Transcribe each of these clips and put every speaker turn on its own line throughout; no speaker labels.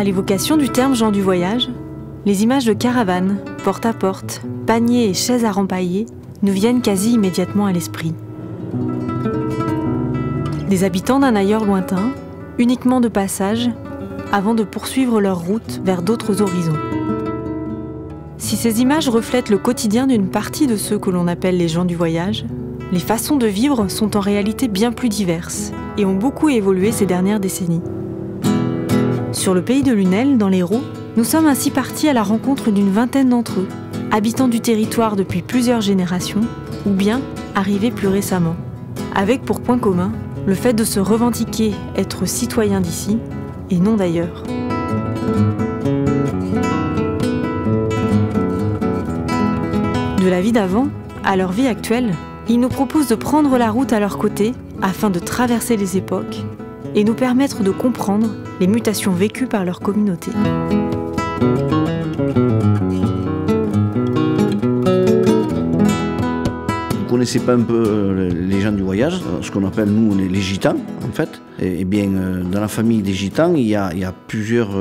À l'évocation du terme gens du voyage, les images de caravanes, porte-à-porte, paniers et chaises à rempailler nous viennent quasi immédiatement à l'esprit. Des habitants d'un ailleurs lointain, uniquement de passage, avant de poursuivre leur route vers d'autres horizons. Si ces images reflètent le quotidien d'une partie de ceux que l'on appelle les gens du voyage, les façons de vivre sont en réalité bien plus diverses et ont beaucoup évolué ces dernières décennies. Sur le pays de Lunel, dans l'Hérault, nous sommes ainsi partis à la rencontre d'une vingtaine d'entre eux, habitants du territoire depuis plusieurs générations, ou bien arrivés plus récemment, avec pour point commun le fait de se revendiquer être citoyen d'ici et non d'ailleurs. De la vie d'avant à leur vie actuelle, ils nous proposent de prendre la route à leur côté afin de traverser les époques et nous permettre de comprendre les mutations vécues par leur communauté.
Vous connaissez pas un peu les gens du voyage, ce qu'on appelle nous les gitans en fait. Et bien dans la famille des gitans, il y a plusieurs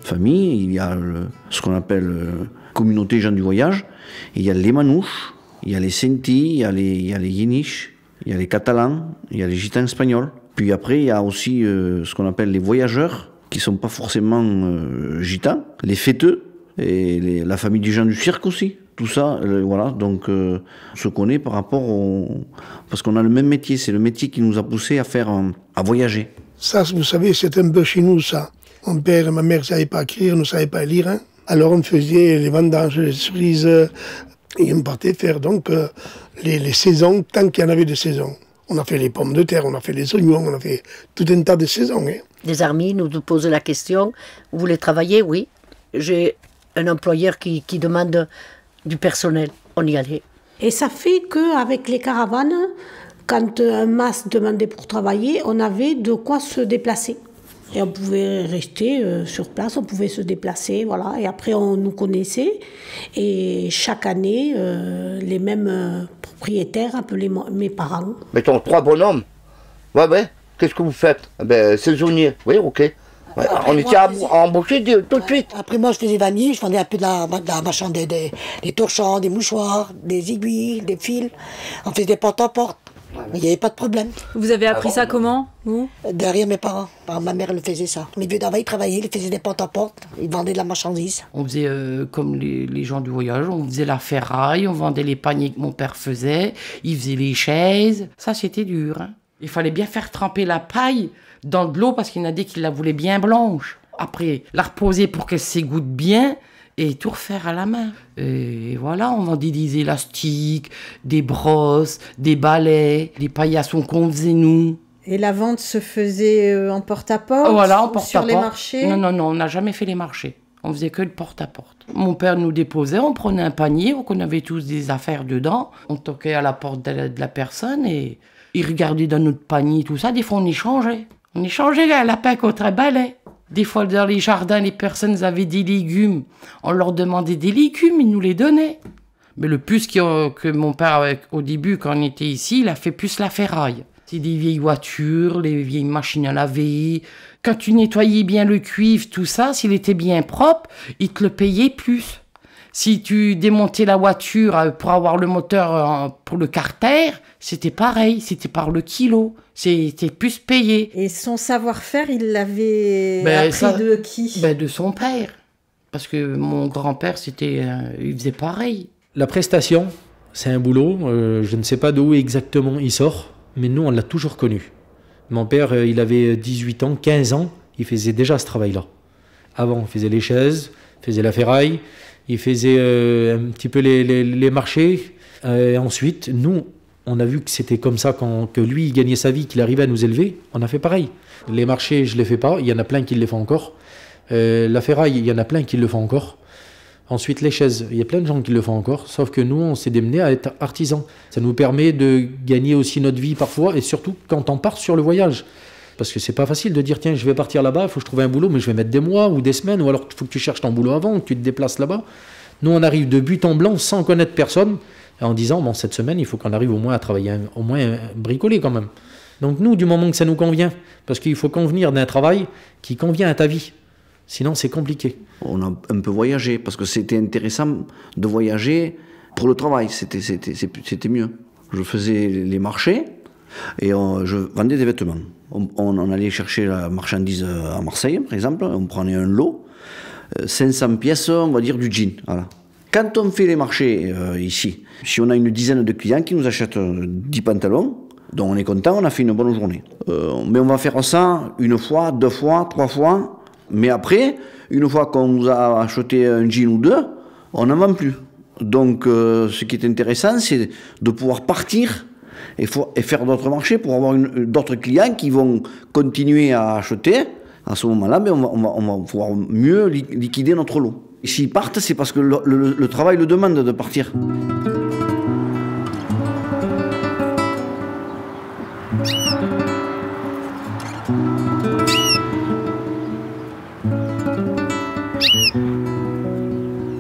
familles. Il y a ce qu'on appelle communauté gens du voyage. Il y a les manouches, il y a les sentis, il y a les yéniches, il y a les catalans, il y a les gitans espagnols. Puis après, il y a aussi ce qu'on appelle les voyageurs, qui ne sont pas forcément gitans, les fêteux, et la famille des gens du cirque aussi. Tout ça, voilà, donc on se connaît par rapport parce qu'on a le même métier, c'est le métier qui nous a poussé à voyager.
Ça, vous savez, c'est un peu chez nous, ça. Mon père et ma mère ne savaient pas écrire, ne savaient pas lire, hein. Alors on faisait les vendanges, les cerises, et on partait faire donc les saisons, tant qu'il y en avait de saisons. On a fait les pommes de terre, on a fait les oignons, on a fait tout un tas de saisons. Hein.
Les amis nous posent la question, vous voulez travailler? Oui. J'ai un employeur qui demande du personnel, on y allait.
Et ça fait qu'avec les caravanes, quand un mas demandait pour travailler, on avait de quoi se déplacer. Et on pouvait rester sur place, on pouvait se déplacer, voilà. Et après, on nous connaissait. Et chaque année, les mêmes propriétaires appelaient mes parents.
Mettons 3 bonhommes. Ouais. Qu'est-ce que vous faites? Saisonnier. Oui, ok. Ouais, on était embauchés tout de suite.
Après, moi, je faisais vanille, je vendais un peu de la machin, des torchons, des mouchoirs, des aiguilles, des fils. On faisait des porte-à-porte. Il n'y avait pas de problème.
Vous avez appris ça comment, vous?
Derrière mes parents. Ma mère, elle faisait ça. Mes vieux d'avant, ils travaillaient, ils faisaient des porte-à-porte, ils vendaient de la marchandise.
On faisait comme les gens du voyage, on faisait la ferraille, on vendait les paniers que mon père faisait, il faisait les chaises. Ça, c'était dur. Hein. Il fallait bien faire tremper la paille dans de l'eau parce qu'il y en a des qui la voulaient bien blanche. Après, la reposer pour qu'elle s'égoutte bien et tout refaire à la main. Et voilà, on vendait des élastiques, des brosses, des balais, des paillassons qu'on faisait nous.
Et la vente se faisait en porte-à-porte,
voilà, en porte-à-porte.
Sur les marchés?
Non, on n'a jamais fait les marchés. On faisait que le porte-à-porte. Mon père nous déposait, on prenait un panier, on avait tous des affaires dedans. On toquait à la porte de la personne et il regardait dans notre panier, tout ça. Des fois, on échangeait. On échangeait la lapin contre un balai. Des fois, dans les jardins, les personnes avaient des légumes. On leur demandait des légumes, ils nous les donnaient. Mais le plus que mon père, au début, quand on était ici, il a fait plus la ferraille. C'est des vieilles voitures, les vieilles machines à laver. Quand tu nettoyais bien le cuivre, tout ça, s'il était bien propre, il te le payait plus. Si tu démontais la voiture pour avoir le moteur pour le carter, c'était pareil, c'était par le kilo. C'était plus payé.
Et son savoir-faire, il l'avait appris de qui?
De son père. Parce que mon grand-père, il faisait pareil.
La prestation, c'est un boulot. Je ne sais pas d'où exactement il sort, mais nous, on l'a toujours connu. Mon père, il avait 18 ans, 15 ans, il faisait déjà ce travail-là. Avant, il faisait les chaises, il faisait la ferraille, il faisait un petit peu les marchés. Et ensuite, nous, on a vu que c'était comme ça que lui, il gagnait sa vie, qu'il arrivait à nous élever. On a fait pareil. Les marchés, je ne les fais pas. Il y en a plein qui les font encore. La ferraille, il y en a plein qui le font encore. Ensuite, les chaises, il y a plein de gens qui le font encore. Sauf que nous, on s'est démenés à être artisans. Ça nous permet de gagner aussi notre vie parfois. Et surtout, quand on part sur le voyage. Parce que c'est pas facile de dire, tiens, je vais partir là-bas, il faut que je trouve un boulot, mais je vais mettre des mois ou des semaines. Ou alors, il faut que tu cherches ton boulot avant, que tu te déplaces là-bas. Nous, on arrive de but en blanc, sans connaître personne. En disant, bon, cette semaine, il faut qu'on arrive au moins à travailler, au moins bricoler quand même. Donc nous, du moment que ça nous convient, parce qu'il faut convenir d'un travail qui convient à ta vie. Sinon, c'est compliqué.
On a un peu voyagé, parce que c'était intéressant de voyager pour le travail, c'était mieux. Je faisais les marchés et je vendais des vêtements. On allait chercher la marchandise à Marseille, par exemple, on prenait un lot, 500 pièces, on va dire, du jean. Voilà. Quand on fait les marchés ici, si on a une dizaine de clients qui nous achètent 10 pantalons, donc on est content, on a fait une bonne journée. Mais on va faire ça une fois, 2 fois, 3 fois, mais après, une fois qu'on nous a acheté un jean ou 2, on n'en vend plus. Donc ce qui est intéressant, c'est de pouvoir partir et faire d'autres marchés pour avoir d'autres clients qui vont continuer à acheter. À ce moment-là, on va pouvoir mieux liquider notre lot. Et s'ils partent, c'est parce que le travail le demande de partir.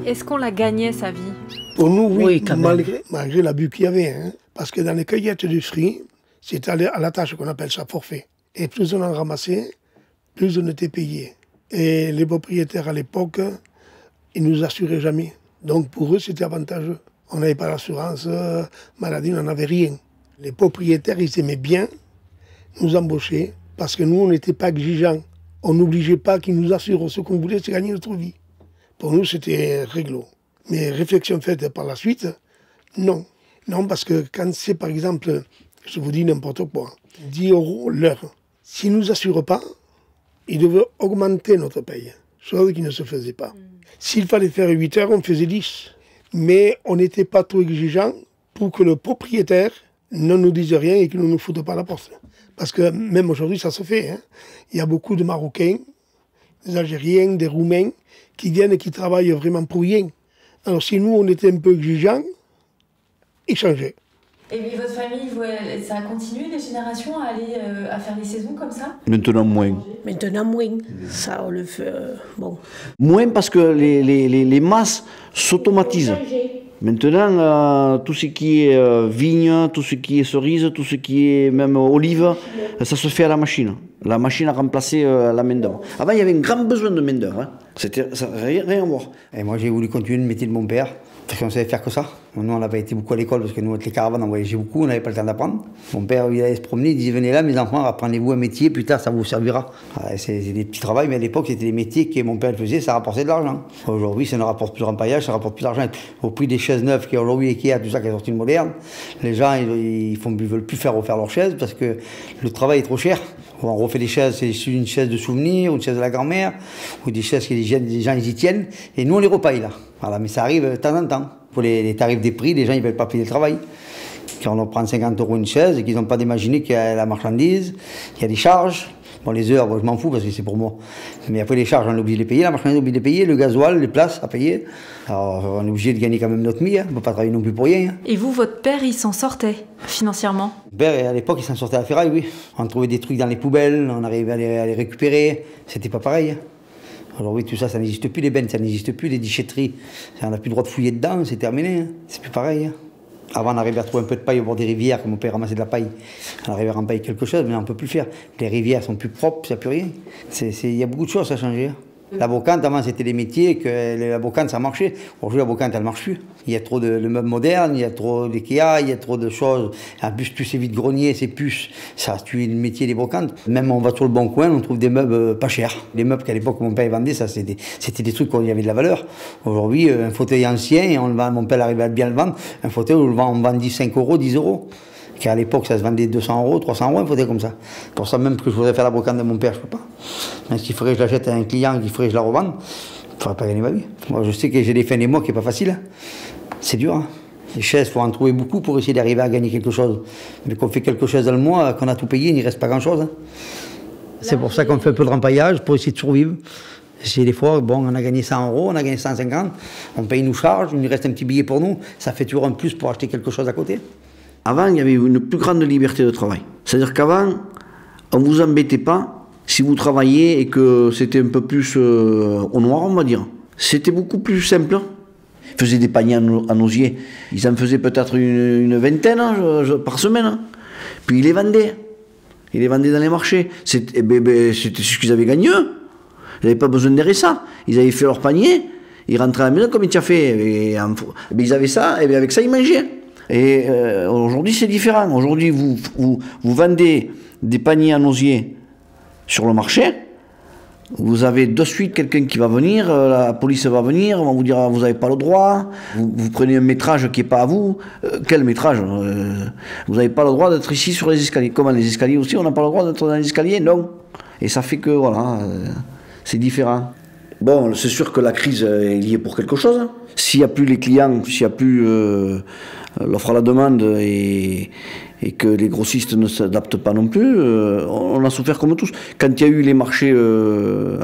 Est-ce qu'on la gagnait, sa vie?
Pour nous, oui,
quand même.
malgré l'abus qu'il y avait. Hein, parce que dans les cueillettes du fruit, c'était à la tâche qu'on appelle ça forfait. Et plus on en ramassait, plus on était payé. Et les propriétaires à l'époque, ils ne nous assuraient jamais. Donc pour eux, c'était avantageux. On n'avait pas l'assurance maladie, on n'en avait rien. Les propriétaires, ils aimaient bien nous embaucher parce que nous, on n'était pas exigeants. On n'obligeait pas qu'ils nous assurent. Ce qu'on voulait, c'est gagner notre vie. Pour nous, c'était réglo. Mais réflexion faite par la suite, non. Non, parce que quand c'est, par exemple, je vous dis n'importe quoi, 10 € l'heure, s'ils ne nous assurent pas, ils devaient augmenter notre paye, chose qui ne se faisait pas. S'il fallait faire 8 heures, on faisait 10. Mais on n'était pas trop exigeant pour que le propriétaire ne nous dise rien et qu'il ne nous foute pas la porte. Parce que même aujourd'hui, ça se fait. Hein. Il y a beaucoup de Marocains, des Algériens, des Roumains, qui viennent et qui travaillent vraiment pour rien. Alors si nous, on était un peu exigeants, ils changeaient.
Et puis votre famille, ça a continué les générations à aller à faire des saisons comme ça?
Maintenant moins.
Maintenant, moins. Ça, on le fait. Bon.
Moins parce que les masses s'automatisent. Maintenant, tout ce qui est vigne, tout ce qui est cerise, tout ce qui est même olive, ça se fait à la machine. La machine a remplacé la main-d'œuvre. Avant, il y avait un grand besoin de main-d'œuvre. Hein. Ça n'avait rien à voir.
Et moi, j'ai voulu continuer le métier de mon père. Parce qu'on savait faire que ça. Nous, on n'avait été beaucoup à l'école parce que nous, avec les caravanes, on voyageait beaucoup, on n'avait pas le temps d'apprendre. Mon père, il allait se promener, il disait venez là, mes enfants, apprenez-vous un métier, plus tard, ça vous servira. C'est des petits travaux, mais à l'époque, c'était des métiers que mon père faisait, ça rapportait de l'argent. Aujourd'hui, ça ne rapporte plus de rempaillage, ça rapporte plus d'argent. Au prix des chaises neuves qui aujourd'hui, Ikea, tout ça qui est sorti de moderne, les gens, ils veulent plus refaire leurs chaises parce que le travail est trop cher. On refait des chaises, c'est une chaise de souvenir, une chaise de la grand-mère, ou des chaises que les gens ils y tiennent, et nous, on les repaille là. Voilà, mais ça arrive de temps en temps. Pour les tarifs des prix, les gens ne veulent pas payer le travail. Quand on prend 50 € une chaise et qu'ils n'ont pas imaginé qu'il y a la marchandise, il y a des charges. Bon, les heures, bon, je m'en fous parce que c'est pour moi. Mais après, les charges, on est obligé de les payer. La marchandise, on est obligé de les payer. Le gasoil, les places à payer. Alors, on est obligé de gagner quand même notre mie. Hein. On ne peut pas travailler non plus pour rien. Hein.
Et vous, votre père, il s'en sortait financièrement?
Mon père, à l'époque, il s'en sortait à la ferraille, oui. On trouvait des trucs dans les poubelles, on arrivait à les récupérer. C'était pas pareil. Hein. Aujourd'hui, tout ça, ça n'existe plus, les bennes, ça n'existe plus, les déchetteries, on n'a plus le droit de fouiller dedans, c'est terminé, hein. C'est plus pareil. Hein. Avant, on arrivait à trouver un peu de paille au bord des rivières, comme mon père ramassait de la paille. On arrivait à remplir quelque chose, mais on ne peut plus le faire. Les rivières sont plus propres, il n'y a plus rien. Il y a beaucoup de choses à changer. Hein. La brocante, avant, c'était des métiers que la brocante, ça marchait. Aujourd'hui, la brocante, elle ne marche plus. Il y a trop de meubles modernes, il y a trop d'IKEA, il y a trop de choses. En plus ces vides-greniers, ces puces, ça a tué le métier des brocantes. Même on va sur le bon coin, on trouve des meubles pas chers. Les meubles qu'à l'époque, mon père vendait, ça, c'était des trucs où il y avait de la valeur. Aujourd'hui, un fauteuil ancien, et mon père arrivait à bien le vendre, un fauteuil, on vend 5 €, 10 €. Car à l'époque, ça se vendait 200 €, 300 € un fauteuil comme ça. Pour ça même que je voudrais faire la brocante de mon père, je ne peux pas. Mais s'il faudrait que je l'achète à un client, qu'il faudrait que je la revende, il ne faudrait pas gagner ma vie. Moi, je sais que j'ai des fins des mois qui n'est pas facile. Hein. C'est dur. Hein. Les chaises, il faut en trouver beaucoup pour essayer d'arriver à gagner quelque chose. Mais qu'on fait quelque chose dans le mois, qu'on a tout payé, il n'y reste pas grand-chose. Hein. C'est pour ça qu'on fait un peu de rempaillage, pour essayer de survivre. C'est des fois, bon, on a gagné 100 €, on a gagné 150, on paye nos charges, il nous reste un petit billet pour nous, ça fait toujours un plus pour acheter quelque chose à côté.
Avant, il y avait une plus grande liberté de travail. C'est-à-dire qu'avant, on ne vous embêtait pas si vous travailliez et que c'était un peu plus au noir, on va dire. C'était beaucoup plus simple. Ils faisaient des paniers en osier. Ils en faisaient peut-être une vingtaine par semaine. Puis ils les vendaient. Ils les vendaient dans les marchés. C'était ce qu'ils avaient gagné eux. Ils n'avaient pas besoin de ça. Ils avaient fait leur panier, ils rentraient à la maison comme tu as fait. Et ils avaient ça, et avec ça, ils mangeaient. Et aujourd'hui, c'est différent. Aujourd'hui, vous vendez des paniers en osier sur le marché. Vous avez de suite quelqu'un qui va venir, la police va venir, on va vous dire vous n'avez pas le droit, vous prenez un métrage qui n'est pas à vous. Quel métrage? Vous n'avez pas le droit d'être ici sur les escaliers. Comment les escaliers aussi, on n'a pas le droit d'être dans les escaliers? Non. Et ça fait que, voilà, c'est différent. Bon, c'est sûr que la crise est liée pour quelque chose. S'il n'y a plus les clients, s'il n'y a plus l'offre à la demande et que les grossistes ne s'adaptent pas non plus, on a souffert comme tous. Quand il y a eu les marchés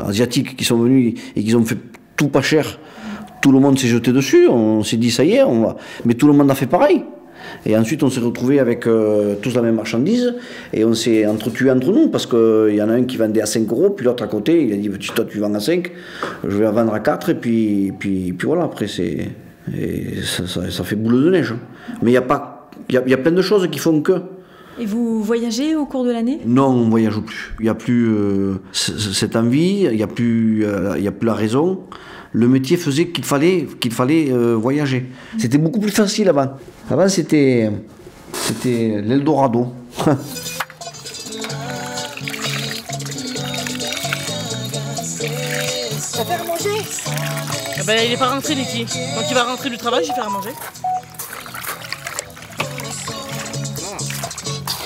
asiatiques qui sont venus et qu'ils ont fait tout pas cher, tout le monde s'est jeté dessus, on s'est dit ça y est, on va... mais tout le monde a fait pareil. Et ensuite on s'est retrouvé avec tous la même marchandise et on s'est entretués entre nous parce qu'il y en a un qui vendait à 5 €, puis l'autre à côté, il a dit toi tu vends à 5, je vais la vendre à 4 et puis voilà, après c'est... Et ça fait boule de neige. Mais il y a plein de choses qui font que...
Et vous voyagez au cours de l'année? Non,
on ne voyage plus. Il n'y a plus cette envie, il n'y a plus la raison. Le métier faisait qu'il fallait voyager. C'était beaucoup plus facile avant. Avant, c'était l'Eldorado.
Ça fait à manger?
Eh ben, il n'est pas rentré, Niki. Quand il va rentrer du travail, je vais faire à manger.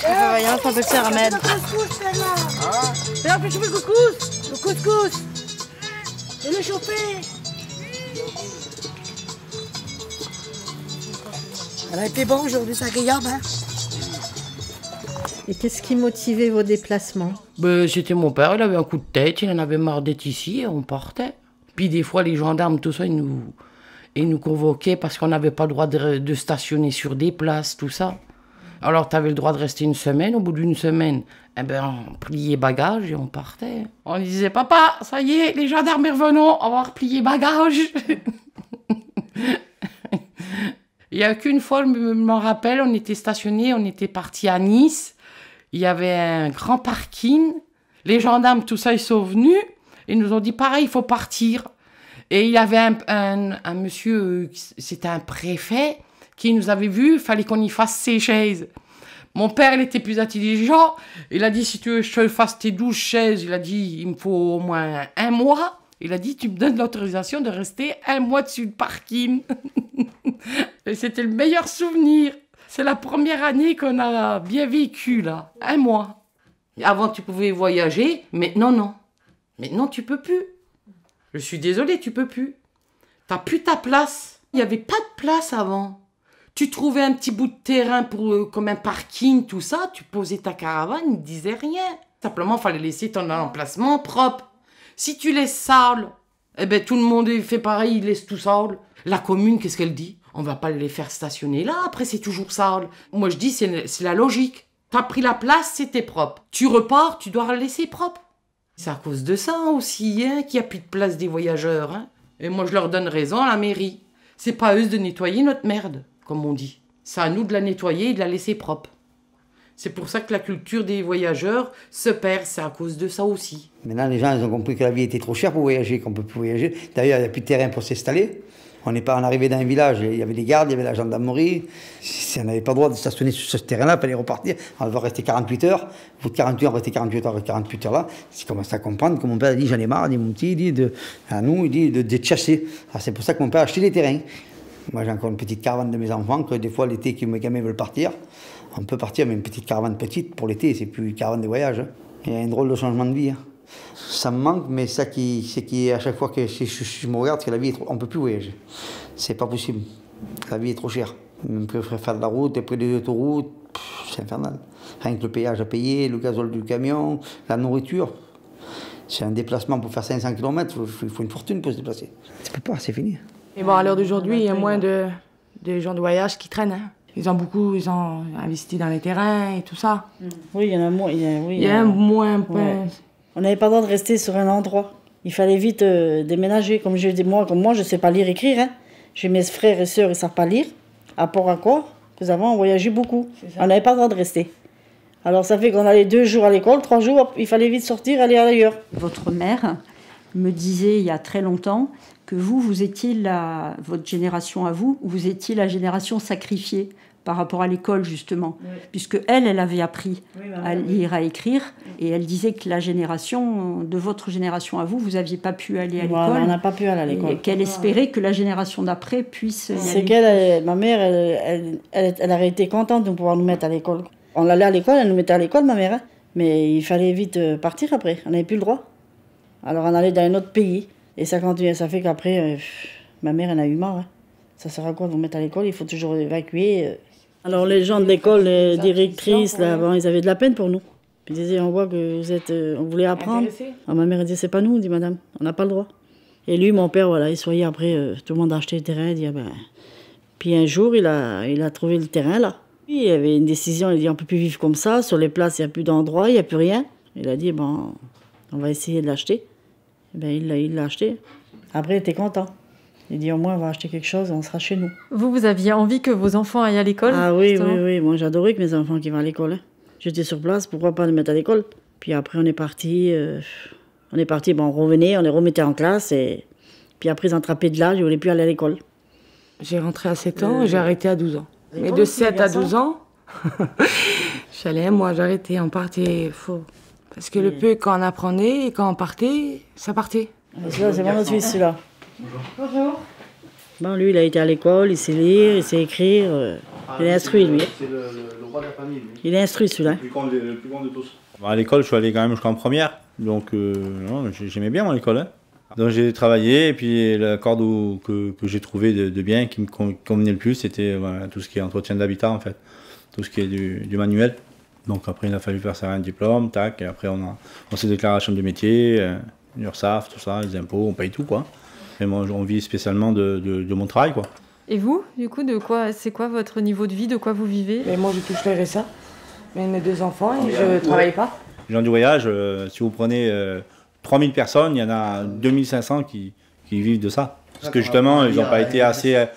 Viens, on peut le faire, Ahmed.
Viens, fais chauffer le couscous.
Le couscous. Et le chauffer. Elle a été bon aujourd'hui, c'est agréable, hein?
Et qu'est-ce qui motivait vos déplacements?
C'était mon père, il avait un coup de tête, il en avait marre d'être ici et on partait. Puis des fois, les gendarmes, tout ça, ils nous convoquaient parce qu'on n'avait pas le droit de stationner sur des places, tout ça. Alors, tu avais le droit de rester une semaine. Au bout d'une semaine, eh ben, on pliait bagages et on partait. On disait, papa, ça y est, les gendarmes sont revenus, on va replier bagages. Il n'y a qu'une fois, je m'en rappelle, on était stationnés, on était partis à Nice. Il y avait un grand parking. Les gendarmes, tout ça, ils sont venus. Ils nous ont dit, pareil, il faut partir. Et il y avait un monsieur, c'était un préfet, qui nous avait vus, il fallait qu'on y fasse ses chaises. Mon père, il était plus intelligent. Il a dit, si tu veux que je te fasse tes 12 chaises, il a dit, il me faut au moins 1 mois. Il a dit, tu me donnes l'autorisation de rester 1 mois dessus le parking. Et c'était le meilleur souvenir. C'est la première année qu'on a bien vécu, là. 1 mois. Avant, tu pouvais voyager. Maintenant, non. Maintenant, tu peux plus. Je suis désolée, tu peux plus. T'as plus ta place. Il n'y avait pas de place avant. Tu trouvais un petit bout de terrain comme un parking, tout ça. Tu posais ta caravane, ils ne disaient rien. Simplement, il fallait laisser ton emplacement propre. Si tu laisses sale, eh ben, tout le monde fait pareil, il laisse tout sale. La commune, qu'est-ce qu'elle dit? On va pas les faire stationner là, après c'est toujours sale. Moi je dis, c'est la logique. T'as pris la place, c'était propre. Tu repars, tu dois la laisser propre. C'est à cause de ça aussi, hein, qu'il n'y a plus de place des voyageurs. Hein. Et moi je leur donne raison à la mairie. C'est pas à eux de nettoyer notre merde, comme on dit. C'est à nous de la nettoyer et de la laisser propre. C'est pour ça que la culture des voyageurs se perd, c'est à cause de ça aussi.
Maintenant, les gens ils ont compris que la vie était trop chère pour voyager, qu'on ne peut plus voyager. D'ailleurs, il n'y a plus de terrain pour s'installer. On n'est pas en arrivé dans un village, il y avait des gardes, il y avait la gendarmerie. Si on n'avait pas le droit de stationner sur ce terrain-là, il fallait repartir. On va rester 48 heures. Au bout de 48 heures, on va rester 48 heures là. C'est commencé à comprendre que mon père a dit, j'en ai marre, dit mon petit, il dit à nous, il dit de chasser. C'est pour ça que mon père a acheté des terrains. Moi, j'ai encore une petite caravane de mes enfants, que des fois, l'été, mes gamins veulent partir. On peut partir, mais une petite caravane petite pour l'été, c'est plus une caravane de voyage. Hein. Il y a un drôle de changement de vie. Hein. Ça me manque, mais ça qui à chaque fois que je me regarde, c'est que la vie, on ne peut plus voyager. C'est pas possible. La vie est trop chère. On préfère faire de la route, et près des autoroutes, c'est infernal. Rien que le péage à payer, le gazole du camion, la nourriture. C'est un déplacement pour faire 500 km, il faut une fortune pour se déplacer. Tu peux pas, c'est fini.
Et bon, à l'heure d'aujourd'hui, il y a moins de gens de voyage qui traînent. Hein. Ils ont investi dans les terrains et tout ça.
Oui, il y en a moins.
Il y a moins.
Ouais. On n'avait pas le droit de rester sur un endroit. Il fallait vite déménager. Comme moi, je ne sais pas lire et écrire. Hein. J'ai mes frères et sœurs, ils ne savent pas lire. À part à quoi? Parce qu'avant, on voyageait beaucoup. On n'avait pas le droit de rester. Alors ça fait qu'on allait 2 jours à l'école, 3 jours, il fallait vite sortir, aller ailleurs.
Votre mère
me disait il y a très longtemps que vous étiez votre génération à vous étiez la génération sacrifiée par rapport à l'école, justement. Oui. Puisque elle avait appris à lire, à écrire, et elle disait que la génération, de votre génération à vous n'aviez pas pu aller à l'école.
On n'a pas pu aller à l'école.
Et qu'elle espérait que la génération d'après puisse y aller.
C'est qu'elle, ma mère, elle aurait été contente de pouvoir nous mettre à l'école. On allait à l'école, elle nous mettait à l'école, ma mère, hein. Mais il fallait vite partir après, on n'avait plus le droit. Alors on allait dans un autre pays, et ça continuait, ça fait qu'après, ma mère en a eu marre. Hein. Ça sert à quoi de vous mettre à l'école, il faut toujours évacuer. Alors les gens de l'école, les directrices, là, bon, ils avaient de la peine pour nous. Ils disaient, on voit que vous êtes, on voulait apprendre. Alors ma mère disait, c'est pas nous, dit madame, on n'a pas le droit. Et lui, mon père, voilà, il soyait après, tout le monde a acheté le terrain, il dit, ah ben... Puis un jour, il a trouvé le terrain, là. Puis, il y avait une décision, il dit, on peut plus vivre comme ça, sur les places, il n'y a plus d'endroit, il n'y a plus rien. Il a dit, bon, on va essayer de l'acheter. Et ben, il l'a acheté. Après, il était content. Il dit, au moins, on va acheter quelque chose, on sera chez nous.
Vous aviez envie que vos enfants aillent à l'école?
Ah oui, oui. Moi, j'adorais que mes enfants qui vont à l'école. Hein. J'étais sur place, pourquoi pas les mettre à l'école? Puis après, on est parti, bon, on revenait, on les remettait en classe. Et puis après, ils ont attrapé de l'âge, ils ne voulaient plus aller à l'école.
J'ai rentré à 7 ans et j'ai arrêté à 12 ans. Mais de 7 à 12 ans, j'allais, moi, j'arrêtais, on partait faux. Parce que le peu, quand on apprenait et quand on partait, ça partait.
Celui-là, c'est mon autre fils, celui-là.
Bonjour.
Bon, lui, il a été à l'école, il sait lire, il sait écrire. Il est instruit, lui.
C'est le roi de la famille, lui.
Il est instruit, celui-là.
Le plus grand de tous. Bon, à l'école, je suis allé quand même jusqu'en première. Donc, j'aimais bien mon école. Hein. Donc, j'ai travaillé, et puis la corde que j'ai trouvé de bien, qui me convenait le plus, c'était tout ce qui est entretien d'habitat, en fait. Tout ce qui est du manuel. Donc, après, il a fallu faire un diplôme, tac. Et après, on s'est déclaré à la chambre de métier, l'URSSAF, tout ça, les impôts, on paye tout, quoi. Et moi, on vit spécialement de mon travail, quoi.
Et vous, du coup, c'est quoi votre niveau de vie, de quoi vous vivez?
Mais moi, je touche le RSA. Mais mes 2 enfants, et je ne travaille pas.
Les gens du voyage, si vous prenez 3000 personnes, il y en a 2500 qui vivent de ça. Parce que justement, ils n'ont pas été assez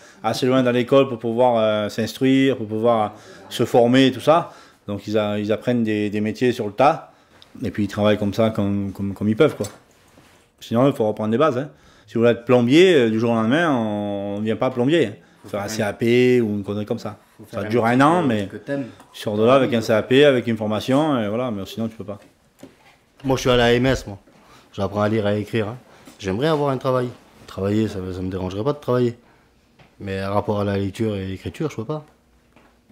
loin dans l'école pour pouvoir s'instruire, pour pouvoir se former et tout ça. Donc ils apprennent des métiers sur le tas. Et puis ils travaillent comme ça, comme ils peuvent, quoi. Sinon, il faut reprendre des bases. Hein. Si vous voulez être plombier, du jour au lendemain, on ne vient pas plombier. Hein. Faire un CAP ou une connerie comme ça. Ça dure 1 an, mais tu sors de là avec un CAP, avec une formation, et voilà, mais sinon tu peux pas.
Moi je suis à la MS, moi. J'apprends à lire et à écrire. Hein. J'aimerais avoir un travail. Travailler, ça ne me dérangerait pas de travailler. Mais par rapport à la lecture et l'écriture, je peux pas.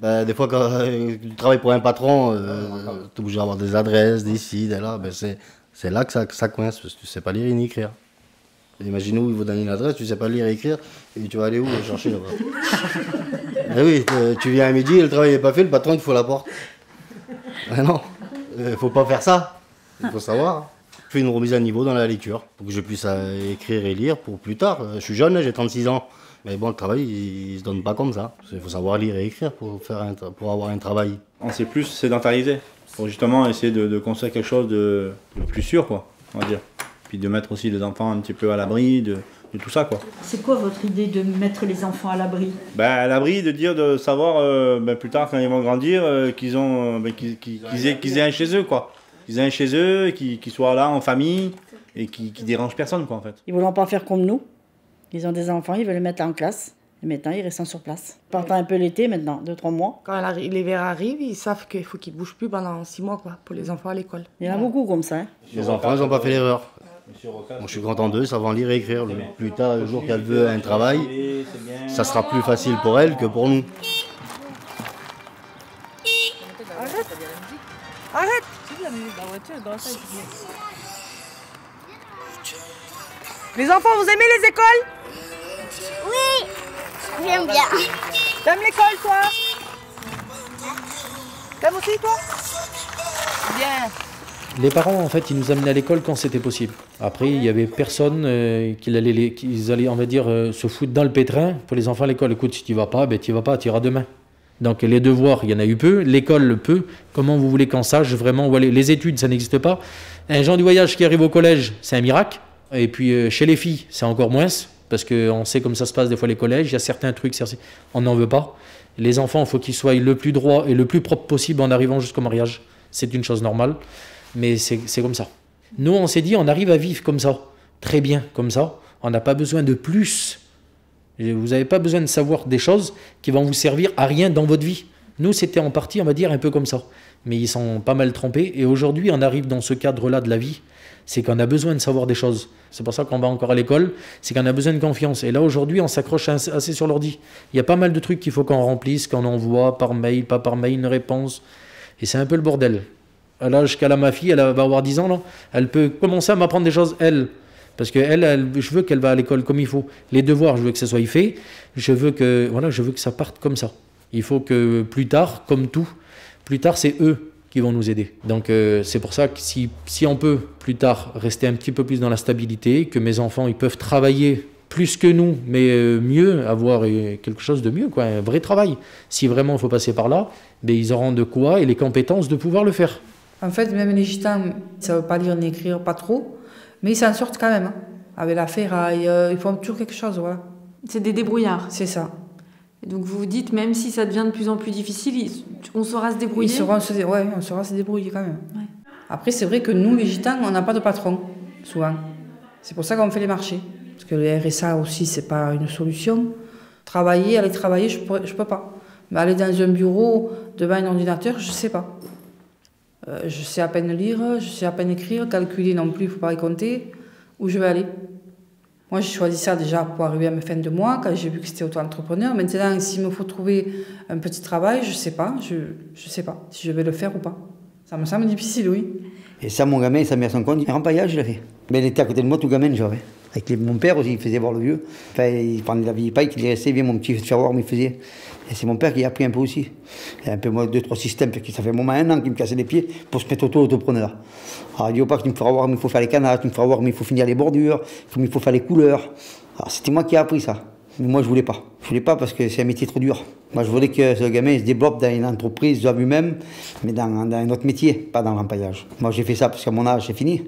Ben, des fois, quand tu travailles pour un patron, tu es obligé d'avoir des adresses, des ci, des là. Ben, c'est là que ça coince, parce que tu ne sais pas lire ni écrire. Imaginez où il vous donner une adresse, tu ne sais pas lire et écrire, et tu vas aller où chercher là-bas. Ben oui, tu viens à midi, le travail n'est pas fait, le patron il te fout à la porte. Ben non, il ne faut pas faire ça. Il faut savoir. Je fais une remise à niveau dans la lecture, pour que je puisse écrire et lire pour plus tard. Je suis jeune, j'ai 36 ans. Mais bon, le travail, il ne se donne pas comme ça. Il faut savoir lire et écrire pour avoir un travail.
On s'est plus sédentarisé, pour justement essayer de construire quelque chose de plus sûr, quoi, on va dire. Puis de mettre aussi les enfants un petit peu à l'abri de tout ça, quoi.
C'est quoi votre idée de mettre les enfants à l'abri?
À l'abri, de savoir plus tard, quand ils vont grandir, qu'ils aient un chez eux, quoi. Qu'ils aient un chez eux, qu'ils soient là en famille et qui dérangent personne, quoi, en fait.
Ils ne voulaient pas faire comme nous. Ils ont des enfants, ils veulent les mettre en classe. Et maintenant, ils restent sur place. Ils partent un peu l'été maintenant, 2-3 mois.
Quand l'hiver arrive, ils savent qu'il faut qu'ils ne bougent plus pendant 6 mois, quoi, pour les enfants à l'école.
Il y en a beaucoup comme ça. Hein.
Les enfants, ils n'ont pas fait l'erreur. Moi, je suis content d'eux, ils savent lire et écrire. Plus tard, le jour qu'elle veut un travail, ça sera plus facile pour elle que pour nous.
Arrête. Les enfants, vous aimez les écoles?
Oui, j'aime bien.
T'aimes l'école, toi? T'aimes aussi, toi? Bien.
Les parents, en fait, ils nous amenaient à l'école quand c'était possible. Après, il n'y avait personne qui allaient, on va dire, se foutre dans le pétrin pour les enfants à l'école. Écoute, si tu vas pas, tu vas pas, tu iras demain. Donc les devoirs, il y en a eu peu, l'école peu. Comment vous voulez qu'on sache vraiment où aller? Les études, ça n'existe pas. Un Jean du voyage qui arrive au collège, c'est un miracle. Et puis chez les filles, c'est encore moins, parce qu'on sait comme ça se passe des fois les collèges. Il y a certains trucs, on n'en veut pas. Les enfants, il faut qu'ils soient le plus droit et le plus propre possible en arrivant jusqu'au mariage. C'est une chose normale, mais c'est comme ça. Nous, on s'est dit, on arrive à vivre comme ça. très bien comme ça. On n'a pas besoin de plus. Vous n'avez pas besoin de savoir des choses qui vont vous servir à rien dans votre vie. Nous, c'était en partie, on va dire, un peu comme ça. Mais ils sont pas mal trompés. Et aujourd'hui, on arrive dans ce cadre-là de la vie. C'est qu'on a besoin de savoir des choses. C'est pour ça qu'on va encore à l'école. C'est qu'on a besoin de confiance. Et là, aujourd'hui, on s'accroche assez sur l'ordi. Il y a pas mal de trucs qu'il faut qu'on remplisse, qu'on envoie par mail, pas par mail, une réponse. Et c'est un peu le bordel. À l'âge qu'elle a ma fille, elle va avoir 10 ans, là. Elle peut commencer à m'apprendre des choses, elle. Parce que je veux qu'elle va à l'école comme il faut. Les devoirs, je veux que ça soit fait. Je veux que ça parte comme ça. Il faut que plus tard, comme tout, plus tard, c'est eux qui vont nous aider. Donc c'est pour ça que si on peut plus tard rester un petit peu plus dans la stabilité, que mes enfants ils peuvent travailler plus que nous, mais mieux, avoir quelque chose de mieux, quoi, un vrai travail. Si vraiment il faut passer par là, ben, ils auront de quoi et les compétences de pouvoir le faire.
En fait, même les gitans, ça ne veut pas lire ni écrire, pas trop, mais ils s'en sortent quand même. Hein. Avec la ferraille, ils font toujours quelque chose, voilà.
C'est des débrouillards.
C'est ça.
Et donc vous vous dites, même si ça devient de plus en plus difficile, on saura se débrouiller.
On saura se débrouiller quand même. Ouais. Après, c'est vrai que nous, les gitans, on n'a pas de patron, souvent. C'est pour ça qu'on fait les marchés. Parce que le RSA aussi, c'est pas une solution. Aller travailler, je peux pas. Mais aller dans un bureau, devant un ordinateur, je sais pas. Je sais à peine lire, je sais à peine écrire, calculer non plus, il faut pas y compter. Où je vais aller? Moi, j'ai choisi ça déjà pour arriver à mes fins de mois, quand j'ai vu que c'était auto-entrepreneur. Maintenant, s'il me faut trouver un petit travail, je sais pas si je vais le faire ou pas. Ça me semble difficile, oui.
Et ça, mon gamin, il s'est mis à son compte, il rempaillage, il a fait. Mais il était à côté de moi, tout gamin, genre. Avec mon père aussi, il faisait voir le vieux. Enfin, il prenait la vieille paille, il est resté, viens mon petit, je vais te faire voir, mais il faisait. Et c'est mon père qui a appris un peu aussi. Il y a un peu moi, 2-3 systèmes, parce que ça fait un an qu'il me cassait les pieds pour se mettre auto-entrepreneur. Alors il dit au pas qu'il me fera voir, mais il faut faire les canages, qu'il me fera voir, mais il faut finir les bordures, qu'il faut faire les couleurs. Alors c'était moi qui ai appris ça. Mais moi je voulais pas. Je voulais pas parce que c'est un métier trop dur. Moi je voulais que ce gamin il se développe dans une entreprise de lui-même, mais dans un autre métier, pas dans l'empaillage. Moi j'ai fait ça parce qu'à mon âge c'est fini.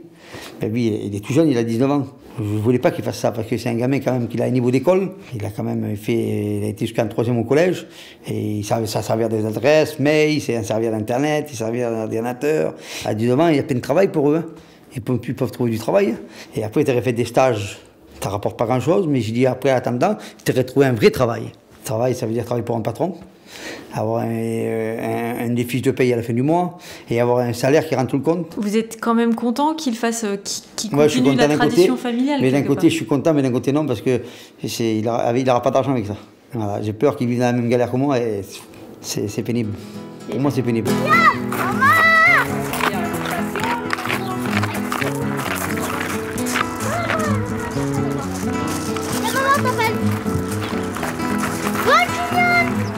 Mais lui il est tout jeune, il a 19 ans. Je ne voulais pas qu'il fasse ça parce que c'est un gamin quand même qui a un niveau d'école. Il a quand même il a été jusqu'en 3e au collège. Et il savait ça servir des adresses, mail, il sait servir d'internet, il servir d'ordinateur. À 19 ans, il y a plein de travail pour eux. Hein. Ils peuvent trouver du travail. Et après, tu aurais fait des stages. Ça ne rapporte pas grand-chose, mais j'ai dit après, attendant, tu aurais trouvé un vrai travail. Travail, ça veut dire travailler pour un patron. Avoir des fiches de paye à la fin du mois et avoir un salaire qui rentre tout le compte.
Vous êtes quand même content qu'il continue la tradition familiale?
Mais d'un côté, je suis content, mais d'un côté, non, parce qu'il n'aura pas d'argent avec ça. Voilà, j'ai peur qu'il vive dans la même galère que moi et c'est pénible. Pour moi, c'est pénible.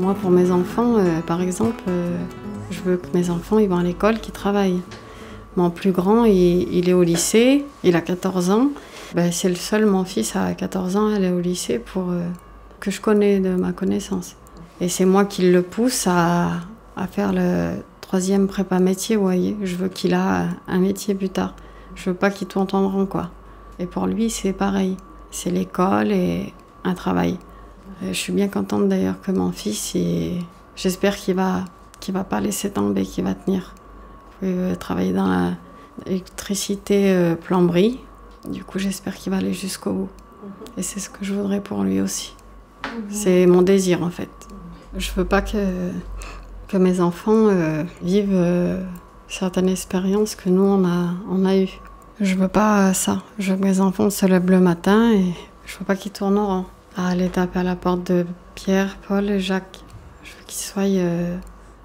Moi, pour mes enfants, par exemple, je veux que mes enfants ils vont à l'école, qu'ils travaillent. Mon plus grand, il est au lycée, il a 14 ans. Ben, c'est le seul, mon fils a 14 ans, elle est au lycée que je connais de ma connaissance. Et c'est moi qui le pousse à faire le 3e prépa métier, vous voyez. Je veux qu'il ait un métier plus tard. Je veux pas qu'il tourne en rond, quoi. Et pour lui, c'est pareil. C'est l'école et un travail. Je suis bien contente d'ailleurs que mon fils, j'espère qu'il va pas laisser tomber, qu'il va tenir. Il veut travailler dans l'électricité plomberie. Du coup, j'espère qu'il va aller jusqu'au bout. Et c'est ce que je voudrais pour lui aussi. C'est mon désir en fait. Je veux pas que mes enfants vivent certaines expériences que nous on a eues. Je veux pas ça. Je veux que mes enfants se lèvent le matin et je veux pas qu'ils tournent en rond. À aller taper à la porte de Pierre, Paul et Jacques. Je veux qu'ils soient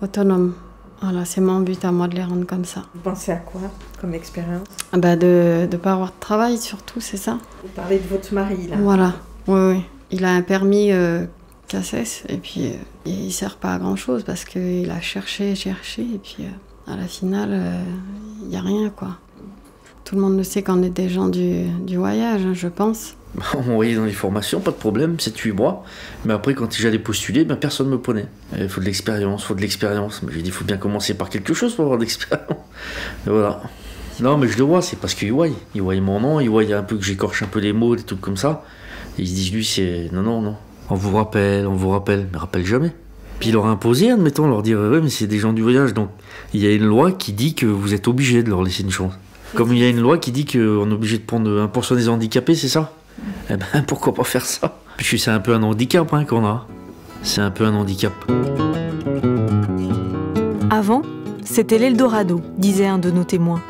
autonomes. Voilà, c'est mon but à moi de les rendre comme ça.
Vous pensez à quoi comme expérience?
De ne pas avoir de travail surtout, c'est ça.
Vous parlez de votre mari là.
Voilà, oui. Il a un permis CACES et puis il ne sert pas à grand chose parce qu'il a cherché et puis à la finale, il n'y a rien quoi. Tout le monde le sait qu'on est des gens du voyage, hein, je pense.
On voyait dans les formations, pas de problème, 7-8 mois. Mais après, quand j'allais postuler, personne ne me prenait. Il faut de l'expérience. Mais j'ai dit, il faut bien commencer par quelque chose pour avoir de l'expérience. Et voilà. Non, mais je le vois, c'est parce qu'ils voient. Ils voient mon nom, ils voient un peu que j'écorche un peu les mots, des trucs comme ça. Et ils se disent, lui, c'est... Non. On vous rappelle, mais rappelle jamais. Puis il leur a imposé, admettons, leur dire, ouais, mais c'est des gens du voyage. Donc, il y a une loi qui dit que vous êtes obligé de leur laisser une chance.
Comme il y a une loi qui dit qu'on est obligé de prendre 1% des handicapés, c'est ça? Eh ben, pourquoi pas faire ça? Puis c'est un peu un handicap hein, qu'on a. C'est un peu un handicap.
Avant, c'était l'Eldorado, disait un de nos témoins.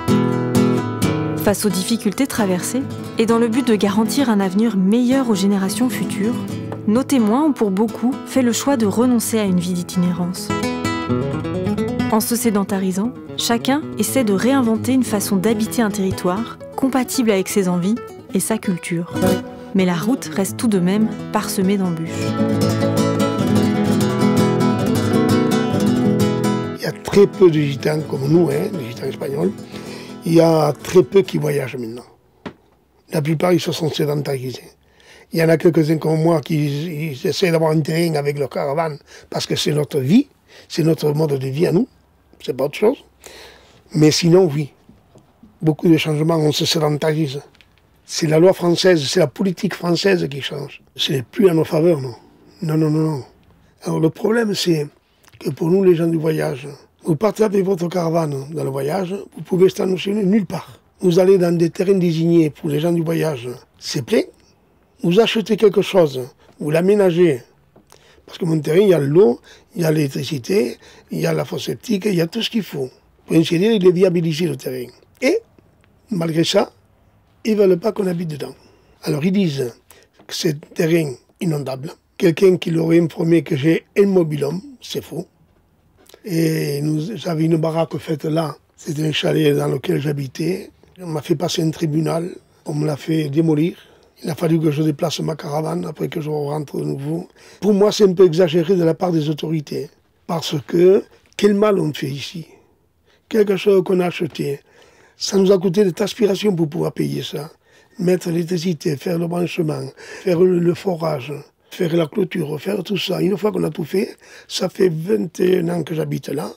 Face aux difficultés traversées, et dans le but de garantir un avenir meilleur aux générations futures, nos témoins ont pour beaucoup fait le choix de renoncer à une vie d'itinérance. En se sédentarisant, chacun essaie de réinventer une façon d'habiter un territoire compatible avec ses envies et sa culture. Mais la route reste tout de même parsemée d'embûches.
Il y a très peu de gitans comme nous, hein, les gitans espagnols. Il y a très peu qui voyagent maintenant. La plupart, ils se sont sédentarisés. Il y en a quelques-uns comme moi qui essaient d'avoir un terrain avec leur caravane parce que c'est notre vie, c'est notre mode de vie à nous, c'est pas autre chose. Mais sinon, oui, beaucoup de changements, on se sédentarise. C'est la loi française, c'est la politique française qui change. Ce n'est plus à nos faveurs, non. Non, non, non, non. Alors le problème, c'est que pour nous, les gens du voyage, vous partez avec votre caravane dans le voyage, vous pouvez stationner nulle part. Vous allez dans des terrains désignés pour les gens du voyage, c'est plein. Vous achetez quelque chose, vous l'aménagez. Parce que mon terrain, il y a l'eau, il y a l'électricité, il y a la fosse septique, il y a tout ce qu'il faut. Pour ainsi dire, il est viabilisé le terrain. Et, malgré ça, ils ne veulent pas qu'on habite dedans. Alors ils disent que c'est un terrain inondable. Quelqu'un qui l'aurait informé que j'ai un mobil-home, c'est faux. Et j'avais une baraque faite là. C'était un chalet dans lequel j'habitais. On m'a fait passer un tribunal, on me l'a fait démolir. Il a fallu que je déplace ma caravane après que je rentre de nouveau. Pour moi, c'est un peu exagéré de la part des autorités. Parce que, quel mal on fait ici? Quelque chose qu'on a acheté. Ça nous a coûté des aspirations pour pouvoir payer ça. Mettre l'électricité, faire le branchement, faire le forage, faire la clôture, faire tout ça. Une fois qu'on a tout fait, ça fait 21 ans que j'habite là.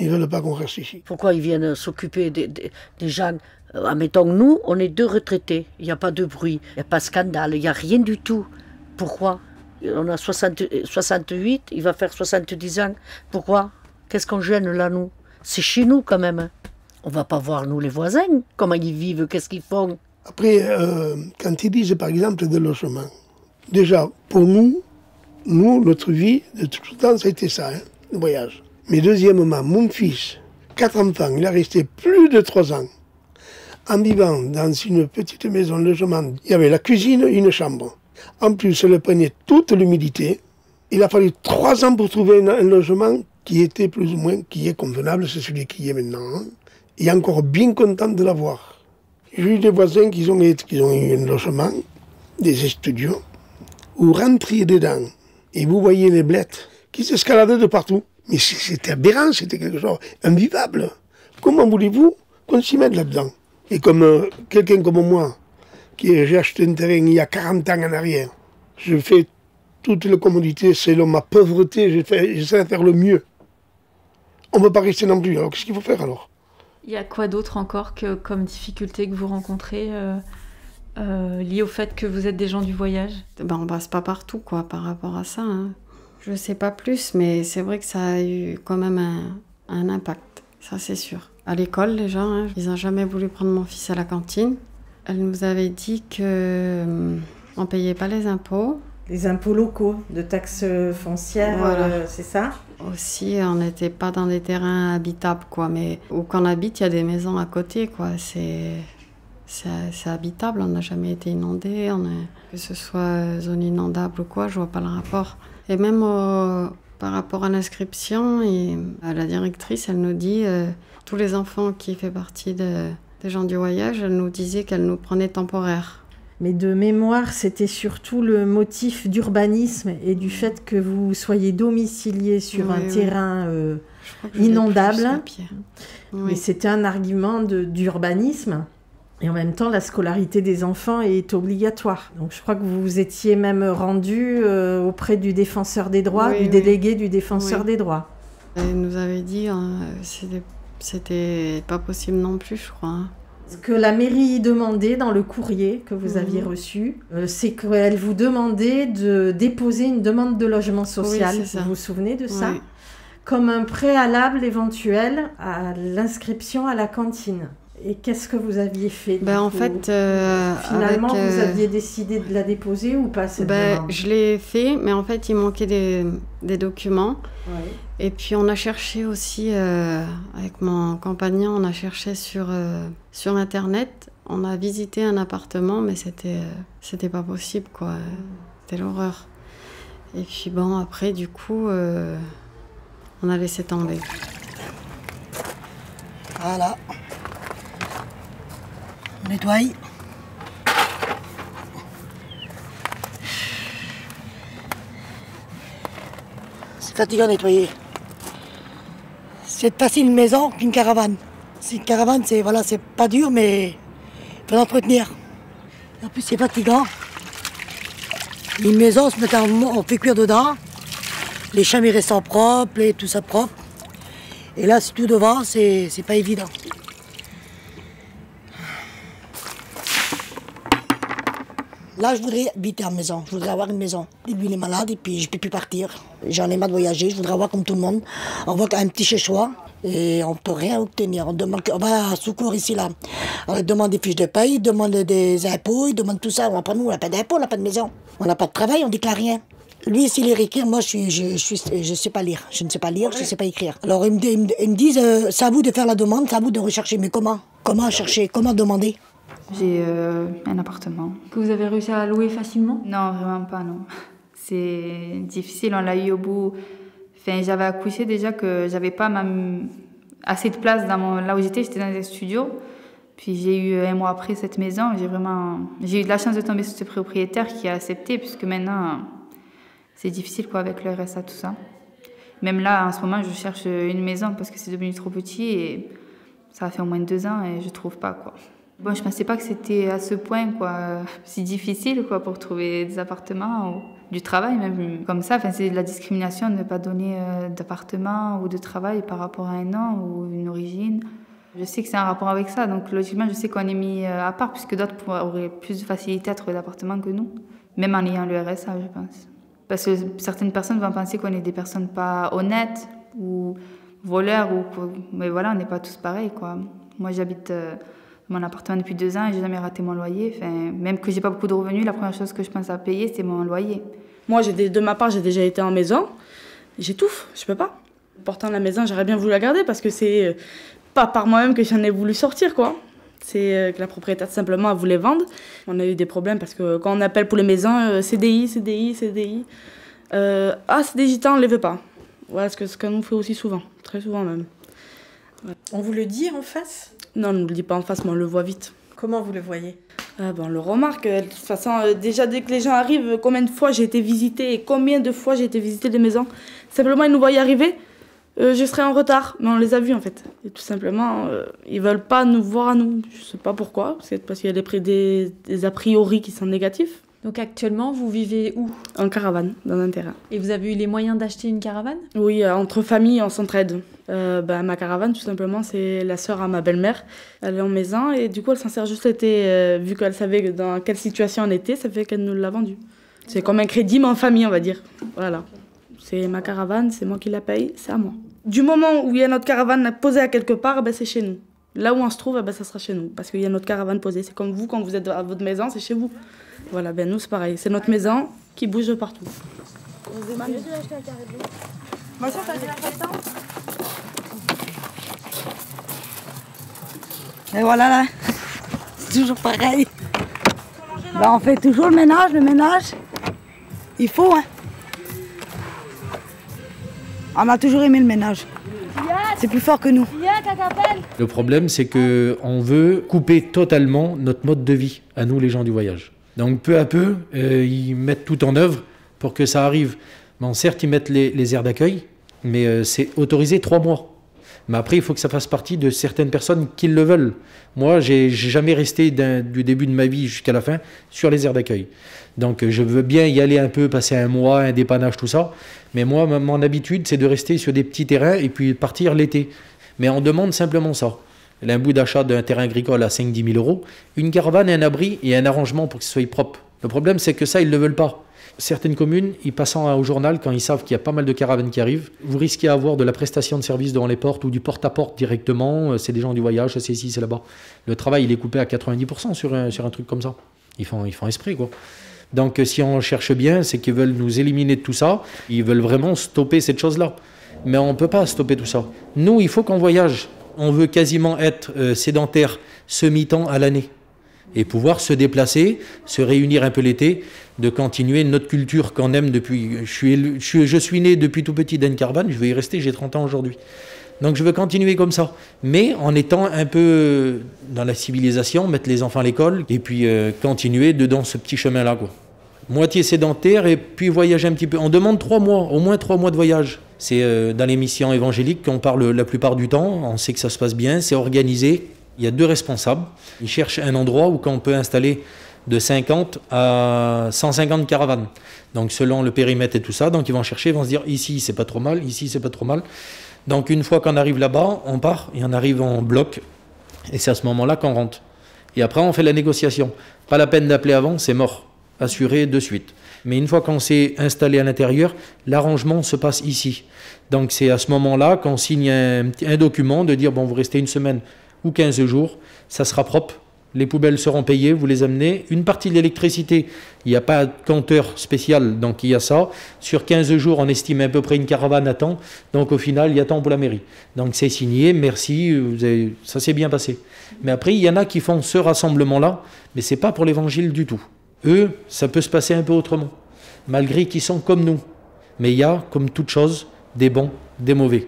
Ils ne veulent pas qu'on reste ici.
Pourquoi ils viennent s'occuper des gens? Admettons, nous, on est deux retraités. Il n'y a pas de bruit, il n'y a pas de scandale, il n'y a rien du tout. Pourquoi? On a 68, il va faire 70 ans. Pourquoi? Qu'est-ce qu'on gêne là, nous? C'est chez nous quand même. On ne va pas voir, nous, les voisins, comment ils vivent, qu'est-ce qu'ils font.
Après, quand ils disent, par exemple, de logement, déjà, pour nous, notre vie, de tout le temps, ça a été ça, hein, le voyage. Mais deuxièmement, mon fils, 4 enfants, il a resté plus de 3 ans en vivant dans une petite maison logement. Il y avait la cuisine et une chambre. En plus, elle prenait toute l'humidité. Il a fallu 3 ans pour trouver un logement qui était plus ou moins, qui est convenable, c'est celui qui est maintenant. Hein. Il est encore bien content de l'avoir. J'ai eu des voisins qui ont eu un logement, des studios, où vous rentriez dedans et vous voyez les blettes qui s'escaladaient de partout. Mais c'était aberrant, c'était quelque chose invivable. Comment voulez-vous qu'on s'y mette là-dedans? Et comme quelqu'un comme moi, j'ai acheté un terrain il y a 40 ans en arrière, je fais toutes les commodités selon ma pauvreté, j'essaie de faire le mieux. On ne peut pas rester non plus, alors qu'est-ce qu'il faut faire alors?
Il y a quoi d'autre encore comme difficulté que vous rencontrez liées au fait que vous êtes des gens du voyage?
On passe pas partout quoi, par rapport à ça. Hein. Je sais pas plus, mais c'est vrai que ça a eu quand même un impact, ça c'est sûr. À l'école déjà, hein, ils n'ont jamais voulu prendre mon fils à la cantine. Elle nous avait dit qu'on ne payait pas les impôts.
Les impôts locaux, de taxes foncières, voilà. C'est ça?
Aussi, on n'était pas dans des terrains habitables, quoi. Mais où qu'on habite, il y a des maisons à côté, quoi. C'est habitable, on n'a jamais été inondé. Que ce soit zone inondable ou quoi, je vois pas le rapport. Et même par rapport à l'inscription, la directrice, elle nous dit, tous les enfants qui font partie des gens du voyage, elle nous disait qu'elle nous prenait temporaire.
Mais de mémoire, c'était surtout le motif d'urbanisme et du fait que vous soyez domicilié sur un terrain inondable. Mais c'était un argument d'urbanisme. Et en même temps, la scolarité des enfants est obligatoire. Donc je crois que vous vous étiez même rendu auprès du défenseur des droits, du délégué du défenseur des droits.
Elle nous avait dit c'était pas possible non plus, je crois.
Ce que la mairie demandait dans le courrier que vous aviez reçu, c'est qu'elle vous demandait de déposer une demande de logement social. Vous vous souvenez de ça? Comme un préalable éventuel à l'inscription à la cantine. Et qu'est-ce que vous aviez fait
En fait,
finalement, vous aviez décidé de la déposer ou pas cette demande?
Je l'ai fait, mais en fait, il manquait des documents. Ouais. Et puis, on a cherché aussi, avec mon compagnon, on a cherché sur Internet. On a visité un appartement, mais c'était pas possible, quoi. C'était l'horreur. Et puis, bon, après, du coup, on a laissé tomber.
Voilà. On nettoie. C'est fatigant de nettoyer. C'est facile une maison qu'une caravane. Une caravane, c'est pas dur, mais il faut l'entretenir. En plus, c'est fatigant. Une maison, on fait cuire dedans. Les chambres restent propres, et tout ça propre. Et là, c'est tout devant, c'est pas évident. Là, je voudrais habiter en maison. Je voudrais avoir une maison. Lui, il est malade et puis je ne peux plus partir. J'en ai marre de voyager. Je voudrais avoir comme tout le monde. On voit un petit chez soi et on ne peut rien obtenir. On va à secours ici, là. On demande des fiches de paye, on demande des impôts, on demande tout ça. Nous, on n'a pas d'impôts, on n'a pas de maison. On n'a pas de travail, on ne déclare rien. Lui, s'il est écrire, moi, je ne sais pas lire. Je ne sais pas lire, je ne sais pas écrire. Alors, ils me disent, c'est à vous de faire la demande, c'est à vous de rechercher. Mais comment? Comment chercher? Comment demander?
J'ai un appartement.
Que vous avez réussi à louer facilement?
Non, vraiment pas, non. C'est difficile, on l'a eu au bout... Enfin, j'avais accouché déjà que j'avais pas assez de place là où j'étais dans un studio. Puis j'ai eu 1 mois après cette maison, j'ai eu de la chance de tomber sur ce propriétaire qui a accepté, puisque maintenant, c'est difficile quoi, avec le RSA, tout ça. Même là, en ce moment, je cherche une maison parce que c'est devenu trop petit et ça a fait au moins 2 ans et je trouve pas, quoi. Bon, je pensais pas que c'était à ce point, quoi, si difficile, quoi, pour trouver des appartements ou du travail, même comme ça. Enfin, c'est de la discrimination de ne pas donner d'appartement ou de travail par rapport à un nom ou une origine. Je sais que c'est un rapport avec ça, donc logiquement, je sais qu'on est mis à part, puisque d'autres auraient plus de facilité à trouver d'appartements que nous, même en ayant le RSA, je pense. Parce que certaines personnes vont penser qu'on est des personnes pas honnêtes ou voleurs, mais voilà, on n'est pas tous pareils, quoi. Moi, j'habite mon appartement depuis 2 ans et j'ai jamais raté mon loyer. Enfin, même que j'ai pas beaucoup de revenus, la première chose que je pense à payer, c'est mon loyer.
Moi, de ma part, j'ai déjà été en maison. J'étouffe, je peux pas. Pourtant, la maison, j'aurais bien voulu la garder parce que c'est pas par moi-même que j'en ai voulu sortir, quoi. C'est que la propriétaire, simplement, elle voulait vendre. On a eu des problèmes parce que quand on appelle pour les maisons, CDI. C'est des gitans, on les veut pas. Voilà, ce qu'on nous fait aussi souvent, très souvent même. Ouais.
On vous le dit en face?
Non, on ne nous le dit pas en face, mais on le voit vite.
Comment vous le voyez?
On le remarque. De toute façon, déjà, dès que les gens arrivent, combien de fois j'ai été visiter et combien de fois j'ai été visiter des maisons. Simplement, ils nous voyaient arriver, je serais en retard. Mais on les a vus, en fait. Et tout simplement, ils veulent pas nous voir à nous. Je sais pas pourquoi. C'est parce qu'il y a des a priori qui sont négatifs.
Donc actuellement, vous vivez où?
En caravane, dans un terrain.
Et vous avez eu les moyens d'acheter une caravane?
Oui, entre familles, on s'entraide. Ma caravane, tout simplement, c'est la sœur à ma belle-mère. Elle est en maison et du coup, elle s'en sert juste l'été. Vu qu'elle savait dans quelle situation on était, ça fait qu'elle nous l'a vendue. C'est comme un crédit, mais en famille, on va dire. Voilà. C'est ma caravane, c'est moi qui la paye, c'est à moi. Du moment où il y a notre caravane posée à quelque part, c'est chez nous. Là où on se trouve, ça sera chez nous. Parce qu'il y a notre caravane posée. C'est comme vous, quand vous êtes à votre maison, c'est chez vous. Voilà, nous, c'est pareil. C'est notre maison qui bouge de partout.
Et voilà, là, c'est toujours pareil. On fait toujours le ménage. Il faut, hein. On a toujours aimé le ménage. C'est plus fort que nous.
Le problème, c'est qu'on veut couper totalement notre mode de vie, à nous les gens du voyage. Donc peu à peu, ils mettent tout en œuvre pour que ça arrive. Bon, certes, ils mettent les aires d'accueil, mais c'est autorisé 3 mois. Mais après, il faut que ça fasse partie de certaines personnes qui le veulent. Moi, j'ai jamais resté du début de ma vie jusqu'à la fin sur les aires d'accueil. Donc je veux bien y aller un peu, passer 1 mois, un dépannage, tout ça. Mais moi, mon habitude, c'est de rester sur des petits terrains et puis partir l'été. Mais on demande simplement ça. Un bout d'achat d'un terrain agricole à 5-10 000 €, une caravane, un abri et un arrangement pour que ce soit propre. Le problème, c'est que ça, ils ne le veulent pas. Certaines communes, ils passent au journal quand ils savent qu'il y a pas mal de caravanes qui arrivent. Vous risquez d'avoir de la prestation de service devant les portes ou du porte-à-porte directement. C'est des gens du voyage, c'est ici, c'est là-bas. Le travail, il est coupé à 90% sur un truc comme ça. Ils font esprit, quoi. Donc si on cherche bien, c'est qu'ils veulent nous éliminer de tout ça. Ils veulent vraiment stopper cette chose-là. Mais on ne peut pas stopper tout ça. Nous, il faut qu'on voyage. On veut quasiment être sédentaire semi-temps à l'année. Et pouvoir se déplacer, se réunir un peu l'été, de continuer notre culture qu'on aime depuis... Je suis né depuis tout petit d'Encarban, je vais y rester, j'ai 30 ans aujourd'hui. Donc je veux continuer comme ça, mais en étant un peu dans la civilisation, mettre les enfants à l'école, et puis continuer dans ce petit chemin-là, quoi. Moitié sédentaire, et puis voyager un petit peu. On demande 3 mois, au moins 3 mois de voyage. C'est dans les missions évangéliques qu'on parle la plupart du temps, on sait que ça se passe bien, c'est organisé. Il y a 2 responsables. Ils cherchent un endroit où on peut installer de 50 à 150 caravanes. Donc selon le périmètre et tout ça, donc ils vont chercher, ils vont se dire ici c'est pas trop mal, ici c'est pas trop mal. Donc une fois qu'on arrive là-bas, on part et on arrive en bloc. Et c'est à ce moment-là qu'on rentre. Et après on fait la négociation. Pas la peine d'appeler avant, c'est mort. Assuré de suite. Mais une fois qu'on s'est installé à l'intérieur, l'arrangement se passe ici. Donc c'est à ce moment-là qu'on signe un document de dire bon vous restez 1 semaine ou 15 jours, ça sera propre, les poubelles seront payées, vous les amenez. Une partie de l'électricité, il n'y a pas de compteur spécial, donc il y a ça. Sur 15 jours, on estime à peu près une caravane à temps, donc au final, il y a temps pour la mairie. Donc c'est signé, merci, ça s'est bien passé. Mais après, il y en a qui font ce rassemblement-là, mais ce n'est pas pour l'évangile du tout. Eux, ça peut se passer un peu autrement, malgré qu'ils sont comme nous. Mais il y a, comme toute chose, des bons, des mauvais.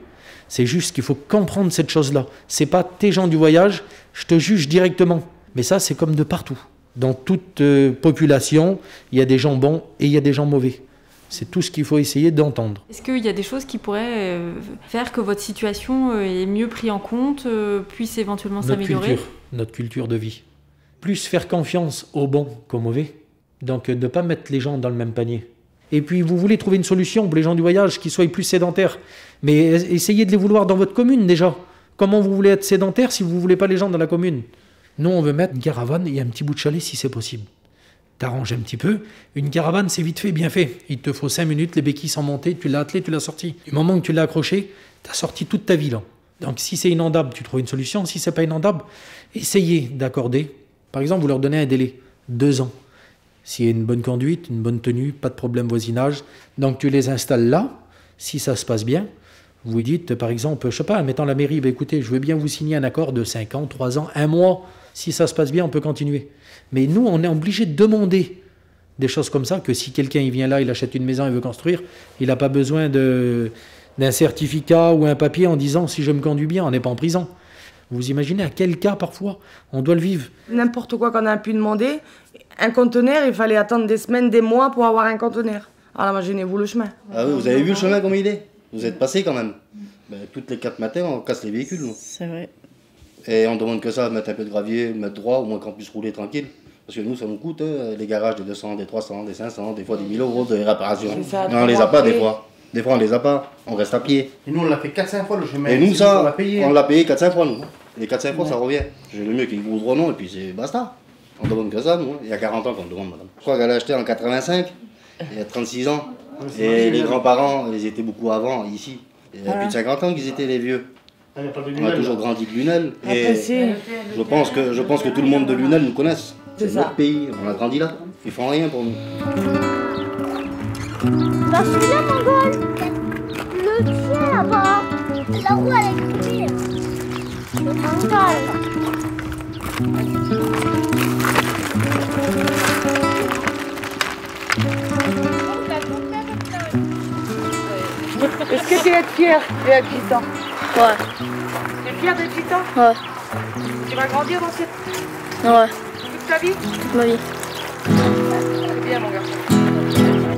C'est juste qu'il faut comprendre cette chose-là. C'est pas tes gens du voyage, je te juge directement. Mais ça, c'est comme de partout. Dans toute population, il y a des gens bons et il y a des gens mauvais. C'est tout ce qu'il faut essayer d'entendre.
Est-ce qu'il y a des choses qui pourraient faire que votre situation est mieux prise en compte, puisse éventuellement s'améliorer ?
Notre culture de vie. Plus faire confiance aux bons qu'aux mauvais. Donc ne pas mettre les gens dans le même panier. Et puis vous voulez trouver une solution pour les gens du voyage qui soient plus sédentaires. Mais essayez de les vouloir dans votre commune déjà. Comment vous voulez être sédentaire si vous ne voulez pas les gens dans la commune ? Nous, on veut mettre une caravane et un petit bout de chalet si c'est possible. T'arranges un petit peu. Une caravane, c'est vite fait, bien fait. Il te faut 5 minutes, les béquilles sont montées, tu l'as attelé, tu l'as sorti. Du moment que tu l'as accroché, tu as sorti toute ta vie là. Donc si c'est inondable, tu trouves une solution. Si c'est pas inondable, essayez d'accorder. Par exemple, vous leur donnez un délai, 2 ans. S'il y a une bonne conduite, une bonne tenue, pas de problème voisinage. Donc tu les installes là, si ça se passe bien. Vous dites, par exemple, je sais pas, mettant la mairie, écoutez, je veux bien vous signer un accord de 5 ans, 3 ans, 1 mois. Si ça se passe bien, on peut continuer. Mais nous, on est obligé de demander des choses comme ça, que si quelqu'un il vient là, il achète une maison, il veut construire, il n'a pas besoin d'un certificat ou un papier en disant si je me conduis bien, on n'est pas en prison. Vous imaginez à quel cas, parfois, on doit le vivre.
N'importe quoi qu'on a pu demander, un conteneur, il fallait attendre des semaines, des mois pour avoir un conteneur. Alors imaginez-vous le chemin.
Ah oui, vous avez vu le chemin comme il est? Vous êtes passé quand même. Ben, toutes les 4 matins, on casse les véhicules.
C'est vrai.
Et on demande que ça, mettre un peu de gravier, mettre droit, au moins qu'on puisse rouler tranquille. Parce que nous, ça nous coûte, les garages, des 200, des 300, des 500, des fois des 1000 € de réparations. Mais on les a pas des fois. Des fois, on les a pas. On reste à pied.
Et nous, on l'a fait 4-5 fois le chemin.
Et nous, ça, on l'a payé 4-5 fois, nous. Les 4-5 fois, ça revient. J'ai le mieux qu'ils vous non, et puis c'est basta. On demande que ça, nous. Il y a 40 ans qu'on demande, madame. Je crois qu'elle a acheté en 85, il y a 36 ans. Et les grands-parents, ils étaient beaucoup avant, ici. Il y a plus de 50 ans qu'ils étaient les vieux. On a toujours grandi de Lunel. Et je pense que tout le monde de Lunel nous connaisse. C'est notre pays, on a grandi là. Ils font rien pour nous.
Bah celui-là, Mongol. Le tien là-bas. La roue, elle est coupée. Le Mongol.
Est-ce que tu es fier d'être gitan?
Ouais.
Tu es fier d'être gitan?
Ouais.
Tu vas grandir dans cette...
Ouais.
Toute ta vie?
Toute ma vie.
C'est bien, mon garçon.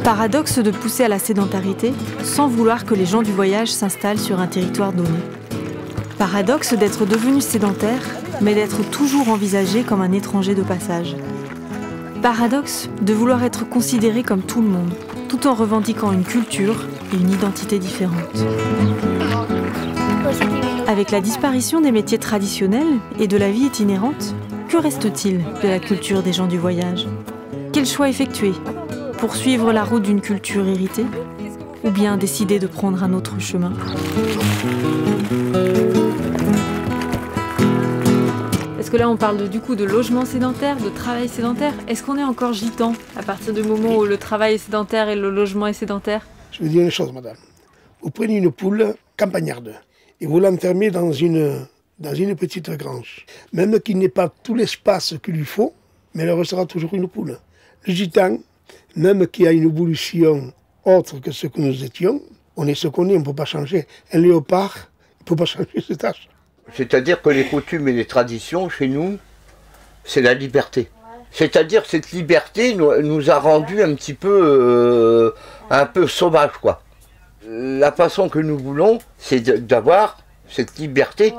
Paradoxe de pousser à la sédentarité sans vouloir que les gens du voyage s'installent sur un territoire donné. Paradoxe d'être devenu sédentaire, mais d'être toujours envisagé comme un étranger de passage. Paradoxe de vouloir être considéré comme tout le monde, tout en revendiquant une culture et une identité différentes. Avec la disparition des métiers traditionnels et de la vie itinérante, que reste-t-il de la culture des gens du voyage? Quel choix effectuer poursuivre la route d'une culture héritée, ou bien décider de prendre un autre chemin. Est-ce que là on parle du coup de logement sédentaire, de travail sédentaire? Est-ce qu'on est encore gitan à partir du moment où le travail est sédentaire et le logement est sédentaire?
Je veux dire une chose, madame. Vous prenez une poule campagnarde et vous l'enfermez dans une petite grange. Même qu'il n'ait pas tout l'espace qu'il lui faut, mais elle restera toujours une poule. Le gitan, même qu'il y a une évolution autre que ce que nous étions, on est ce qu'on est, on ne peut pas changer. Un léopard, il ne peut pas changer ses tâches.
C'est-à-dire que les coutumes et les traditions, chez nous, c'est la liberté. C'est-à-dire que cette liberté nous a rendus un petit peu, sauvages, quoi. La façon que nous voulons, c'est d'avoir cette liberté,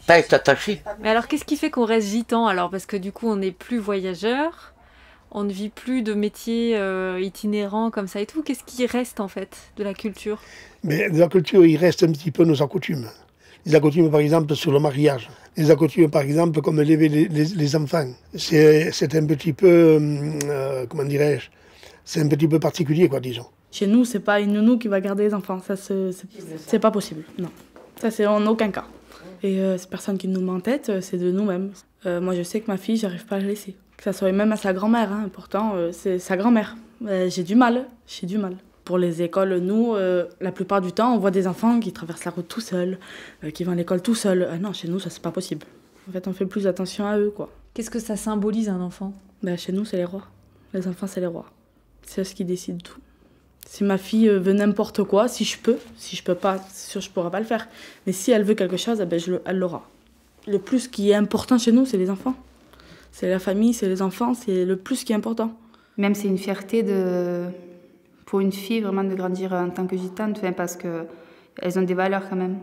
pas être attaché.
Mais alors, qu'est-ce qui fait qu'on reste gitan alors? Parce que du coup, on n'est plus voyageur, on ne vit plus de métiers itinérants comme ça et tout. Qu'est-ce qui reste en fait de la culture? Mais
de la culture, il reste un petit peu nos accoutumes. Les accoutumes, par exemple, sur le mariage. Les accoutumes, par exemple, comme élever les enfants. C'est un petit peu, comment dirais-je, c'est un petit peu particulier, quoi, disons.
Chez nous, c'est pas une nounou qui va garder les enfants. Ça, c'est pas possible, non. Ça, c'est en aucun cas. Et ces personnes qui nous met en tête, c'est de nous-mêmes. Moi, je sais que ma fille, j'arrive pas à la laisser. Que ça soit même à sa grand-mère, hein. Pourtant, c'est sa grand-mère. J'ai du mal. Pour les écoles, nous, la plupart du temps, on voit des enfants qui traversent la route tout seuls, qui vont à l'école tout seuls. Non, chez nous, ça, c'est pas possible. En fait, on fait plus attention à eux, quoi.
Qu'est-ce que ça symbolise, un enfant?
Chez nous, c'est les rois. Les enfants, c'est les rois. C'est eux qui décident tout. Si ma fille veut n'importe quoi, si je peux pas, c'est sûr, je pourrai pas le faire. Mais si elle veut quelque chose, elle l'aura. Le plus qui est important chez nous, c'est les enfants. C'est la famille, c'est les enfants, c'est le plus qui est important.
Même c'est une fierté pour une fille vraiment de grandir en tant que gitane, parce qu'elles ont des valeurs quand même.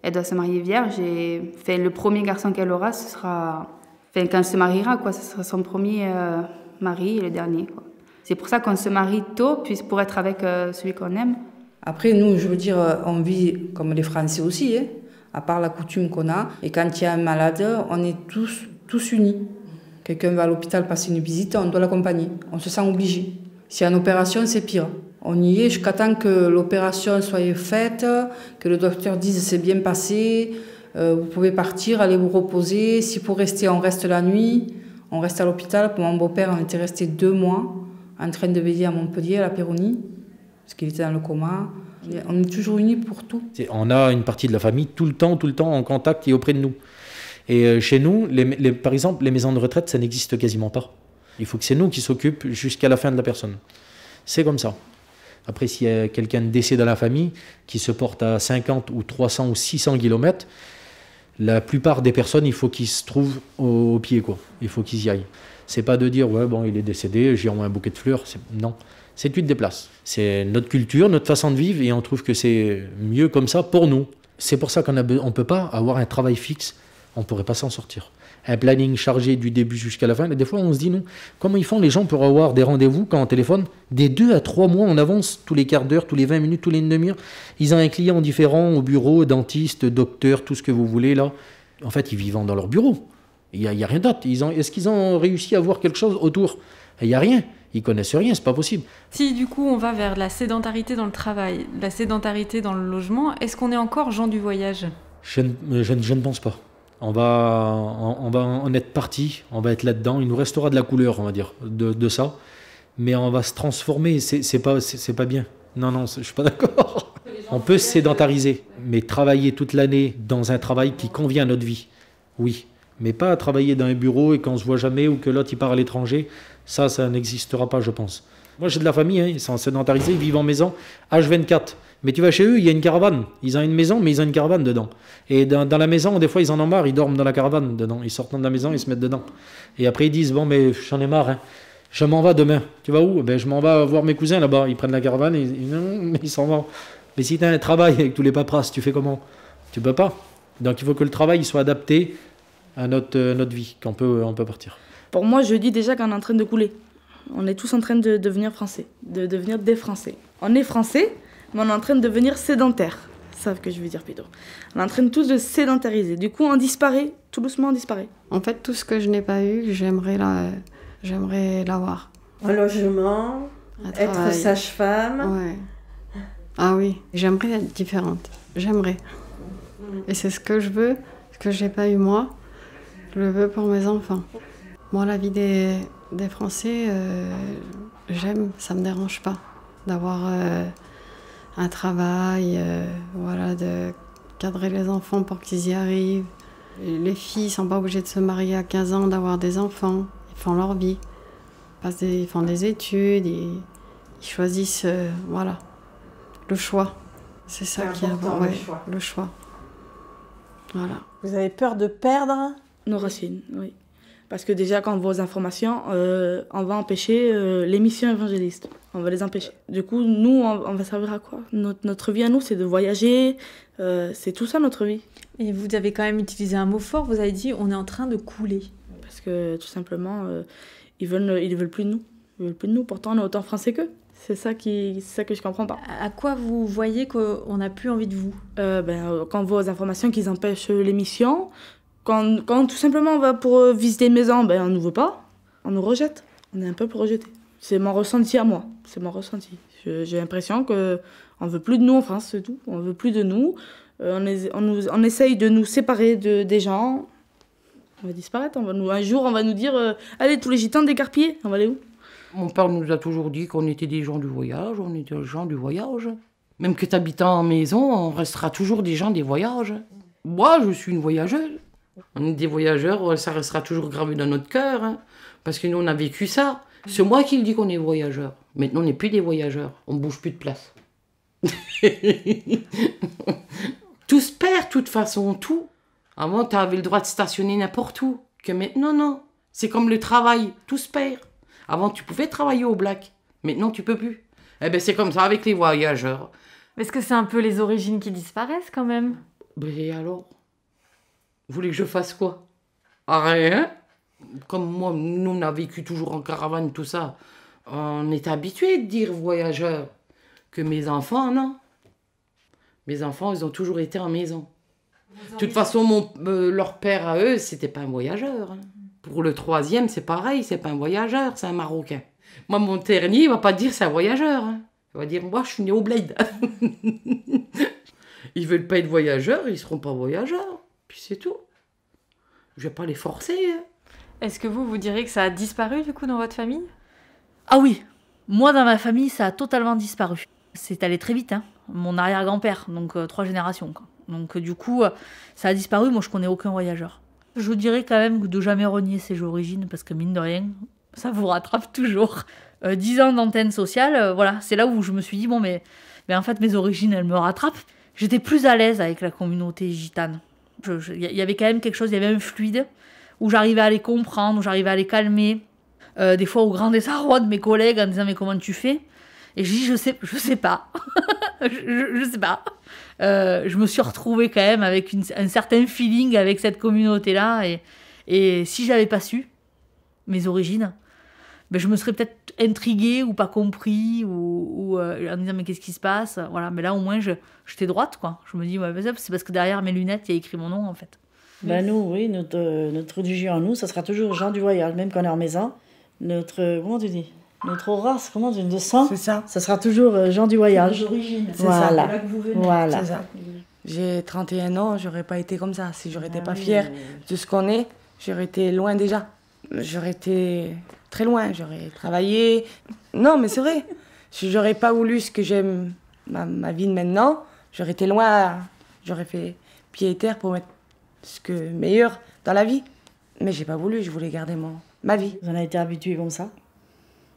Elle doit se marier vierge et le premier garçon qu'elle aura, ce sera... quand elle se mariera, quoi, ce sera son premier mari et le dernier, quoi. C'est pour ça qu'on se marie tôt, pour être avec celui qu'on aime.
Après, nous, je veux dire, on vit comme les Français aussi, hein, à part la coutume qu'on a. Et quand il y a un malade, on est tous unis. Quelqu'un va à l'hôpital passer une visite, on doit l'accompagner. On se sent obligé. S'il y a une opération, c'est pire. On y est jusqu'à temps que l'opération soit faite, que le docteur dise c'est bien passé, vous pouvez partir, aller vous reposer. S'il faut rester, on reste la nuit. On reste à l'hôpital. Pour mon beau-père, on était resté 2 mois en train de veiller à Montpellier, à la Péronie, parce qu'il était dans le coma. On est toujours unis pour tout.
On a une partie de la famille tout le temps en contact et auprès de nous. Et chez nous, par exemple, les maisons de retraite, ça n'existe quasiment pas. Il faut que c'est nous qui s'occupent jusqu'à la fin de la personne. C'est comme ça. Après, s'il y a quelqu'un de décès dans la famille qui se porte à 50 ou 300 ou 600 km, la plupart des personnes, il faut qu'ils se trouvent au pied, quoi. Il faut qu'ils y aillent. C'est pas de dire, ouais, bon, il est décédé, j'ai envoyé un bouquet de fleurs. Non, c'est tu te déplaces. C'est notre culture, notre façon de vivre, et on trouve que c'est mieux comme ça pour nous. C'est pour ça qu'on ne peut pas avoir un travail fixe, on ne pourrait pas s'en sortir. Un planning chargé du début jusqu'à la fin, et des fois on se dit, non, comment ils font les gens pour avoir des rendez-vous quand on téléphone des 2 à 3 mois en avance, tous les quarts d'heure, tous les 20 minutes, tous les demi-heures. Ils ont un client différent au bureau, dentiste, docteur, tout ce que vous voulez là. En fait, ils vivent dans leur bureau. Il n'y a rien d'autre. Est-ce qu'ils ont réussi à voir quelque chose autour? Il n'y a rien. Ils connaissent rien, c'est pas possible.
Si du coup on va vers la sédentarité dans le travail, la sédentarité dans le logement, est-ce qu'on est encore gens du voyage?
Je ne pense pas. On va en être parti, on va être là-dedans. Il nous restera de la couleur, on va dire, de ça. Mais on va se transformer, c'est pas bien. Non, je suis pas d'accord. On peut se sédentariser, mais travailler toute l'année dans un travail qui convient à notre vie, oui. Mais pas à travailler dans un bureau et qu'on ne se voit jamais ou que l'autre il part à l'étranger, ça n'existera pas, je pense. Moi j'ai de la famille, hein, ils sont sédentarisés, ils vivent en maison, H24. Mais tu vas chez eux, il y a une caravane. Ils ont une maison, mais ils ont une caravane dedans. Et dans la maison, des fois ils en ont marre, ils dorment dans la caravane dedans. Ils sortent de la maison, ils se mettent dedans. Et après ils disent, bon mais j'en ai marre, hein. Je m'en vais demain. Tu vas où? Ben, je m'en vais voir mes cousins là-bas. Ils prennent la caravane et ils s'en vont. Mais si tu as un travail avec tous les paperasses, tu fais comment? Tu peux pas. Donc il faut que le travail soit adapté à notre vie, qu'on peut partir.
Pour moi, je dis déjà qu'on est en train de couler. On est tous en train de devenir français, de devenir des Français. On est français, mais on est en train de devenir sédentaires. C'est ça que je veux dire, Pedro. On est en train tous de sédentariser. Du coup, on disparaît, tout doucement on disparaît.
En fait, tout ce que je n'ai pas eu, j'aimerais l'avoir.
Un logement, Être sage-femme.
Ouais. Ah oui, j'aimerais être différente. J'aimerais. Et c'est ce que je veux, ce que j'ai pas eu moi. Je le veux pour mes enfants. Moi, la vie des Français, j'aime, ça me dérange pas d'avoir un travail, voilà, de cadrer les enfants pour qu'ils y arrivent. Et les filles sont pas obligées de se marier à 15 ans, d'avoir des enfants. Ils font leur vie. Ils font des études, ils choisissent, voilà, le choix. C'est ça qui est important, ouais, le choix. Voilà.
Vous avez peur de perdre
nos racines, oui. Parce que déjà, quand on va aux informations, on va empêcher les missions évangélistes. On va les empêcher. Du coup, nous, on va servir à quoi? Notre vie à nous, c'est de voyager. C'est tout ça, notre vie.
Et vous avez quand même utilisé un mot fort. Vous avez dit « on est en train de couler ».
Parce que, tout simplement, ils veulent plus de nous. Ils veulent plus de nous. Pourtant, on est autant français qu'eux. C'est ça que je comprends pas.
À quoi vous voyez qu'on n'a plus envie de vous?
Quand on voit aux informations qu'ils empêchent l'émission, quand tout simplement on va pour visiter une maison, on ne nous veut pas, on nous rejette. On est un peuple rejeté. C'est mon ressenti à moi, c'est mon ressenti. J'ai l'impression qu'on ne veut plus de nous en France, c'est tout. On ne veut plus de nous. On essaye de nous séparer des gens. On va disparaître. Un jour, on va nous dire allez, tous les gitans décarpillés, on va aller où?
Mon père nous a toujours dit qu'on était des gens du voyage, on était des gens du voyage. Même que t'habitant en maison, on restera toujours des gens des voyages. Moi, je suis une voyageuse. On est des voyageurs, ça restera toujours gravé dans notre cœur. Hein, parce que nous, on a vécu ça. C'est moi qui le dis qu'on est voyageurs. Maintenant, on n'est plus des voyageurs. On ne bouge plus de place. Tout se perd, de toute façon, tout. Avant, tu avais le droit de stationner n'importe où. Que maintenant, non. C'est comme le travail, tout se perd. Avant, tu pouvais travailler au black. Maintenant, tu peux plus. Eh ben, c'est comme ça avec les voyageurs.
Est-ce que c'est un peu les origines qui disparaissent quand même?
Et alors? Vous voulez que je fasse quoi? Rien. Comme moi, nous, on a vécu toujours en caravane, tout ça. On est habitués de dire voyageurs. Que mes enfants, non. Mes enfants, ils ont toujours été en maison. De toute façon, leur père à eux, c'était pas un voyageur. Hein. Pour le troisième, c'est pareil, c'est pas un voyageur, c'est un Marocain. Moi, mon dernier, il va pas dire c'est un voyageur. Hein. Il va dire, moi, je suis né au bled. Ils veulent pas être voyageurs, ils seront pas voyageurs. Puis c'est tout. Je vais pas les forcer. Hein.
Est-ce que vous direz que ça a disparu, du coup, dans votre famille?
Ah oui, moi, dans ma famille, ça a totalement disparu. C'est allé très vite, hein. Mon arrière-grand-père, donc 3 générations, quoi. Donc du coup, ça a disparu, moi je connais aucun voyageur. Je dirais quand même de jamais renier ses origines, parce que mine de rien, ça vous rattrape toujours. 10 ans d'antenne sociale, voilà, c'est là où je me suis dit, bon mais en fait mes origines, elles me rattrapent. J'étais plus à l'aise avec la communauté gitane. Il y avait quand même quelque chose, il y avait un fluide, où j'arrivais à les comprendre, où j'arrivais à les calmer. Des fois au grand désarroi de mes collègues en disant, mais comment tu fais? Et je dis, je sais pas. je sais pas. Je me suis retrouvée quand même avec un certain feeling avec cette communauté-là. Et si j'avais pas su mes origines, ben je me serais peut-être intriguée ou pas compris, ou en disant, mais qu'est-ce qui se passe? Voilà. Mais là, au moins, j'étais droite, quoi. Je me dis, ouais, c'est parce que derrière mes lunettes, il y a écrit mon nom, en fait.
Ben nous, oui, notre religion à nous, ça sera toujours gens du voyage, même quand on est en maison. Comment tu dis? Notre race, comment tu dis, de sang, ça sera toujours gens du voyage.
D'origine,
c'est voilà.
ça, de là que vous venez.
Voilà.
C'est ça. J'ai 31 ans, j'aurais pas été comme ça. Si j'aurais été pas fière de ce qu'on est, j'aurais été loin déjà. J'aurais été très loin, j'aurais travaillé. Non, mais c'est vrai. Si j'aurais pas voulu ce que j'aime, ma vie de maintenant, j'aurais été loin, j'aurais fait pied et terre pour mettre ce que meilleur dans la vie. Mais j'ai pas voulu, je voulais garder ma vie.
On a été habitués comme ça.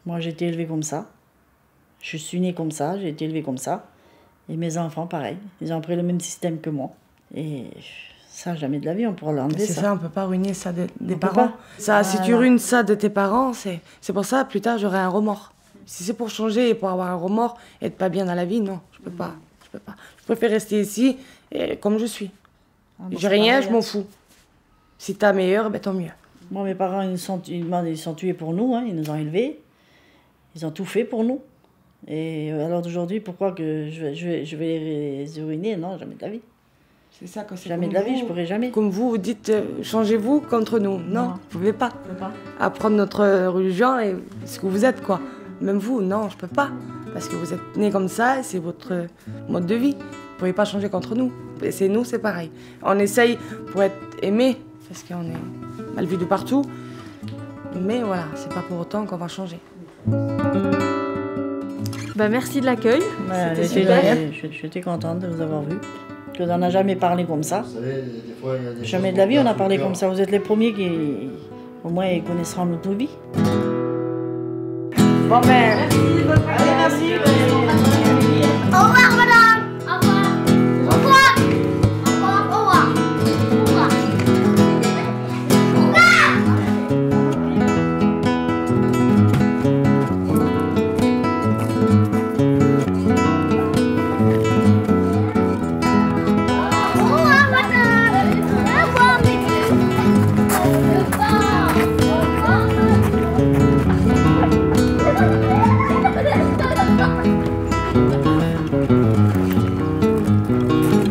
Moi, j'ai été élevée comme ça. Je suis née comme ça, j'ai été élevée comme ça. Et mes enfants, pareil. Ils ont pris le même système que moi. Et ça, jamais de la vie, on pourra l'enlever.
C'est ça, on peut pas ruiner ça des parents.
Pas.
Ça, si tu ruines ça de tes parents, c'est pour ça, plus tard, j'aurai un remords. Si c'est pour changer et pour avoir un remords et être pas bien dans la vie, non, je peux pas. Je préfère rester ici comme je suis. J'ai rien, je m'en fous. Si t'as meilleur, ben tant mieux.
Moi, mes parents, ils sont tués pour nous, hein, ils nous ont élevés. Ils ont tout fait pour nous. Et alors d'aujourd'hui, pourquoi que je vais les ruiner? Non, jamais de la vie.
C'est ça que c'est.
Jamais de la vie, je pourrais jamais.
Comme vous dites, changez-vous contre nous. Non, vous pouvez pas. Apprendre notre religion et ce que vous êtes, quoi. Même vous, non, je peux pas. Parce que vous êtes nés comme ça, c'est votre mode de vie. Vous pouvez pas changer contre nous. Et c'est nous, c'est pareil. On essaye pour être aimés, parce qu'on est mal vu de partout. Mais voilà, c'est pas pour autant qu'on va changer.
Bah, merci de l'accueil.
C'était super. J'étais contente de vous avoir vu. On n'en a jamais parlé comme ça.
Vous savez, des fois, il y a des
Jamais de la vie on a parlé comme ça. Vous êtes les premiers qui, au moins, connaîtront notre vie.
Bon ben,
merci.
Au revoir, madame. Au revoir. Au revoir. Au revoir. Au revoir. Au revoir.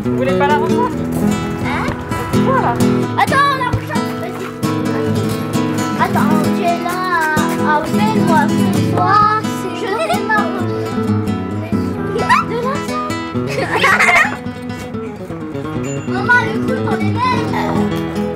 Vous voulez pas la revoir?
Voilà. Attends, la prochaine. Vas-y. Attends, tu es là. Appelle-moi ce soir. Je démarre. De la Maman, écoute, on est belle.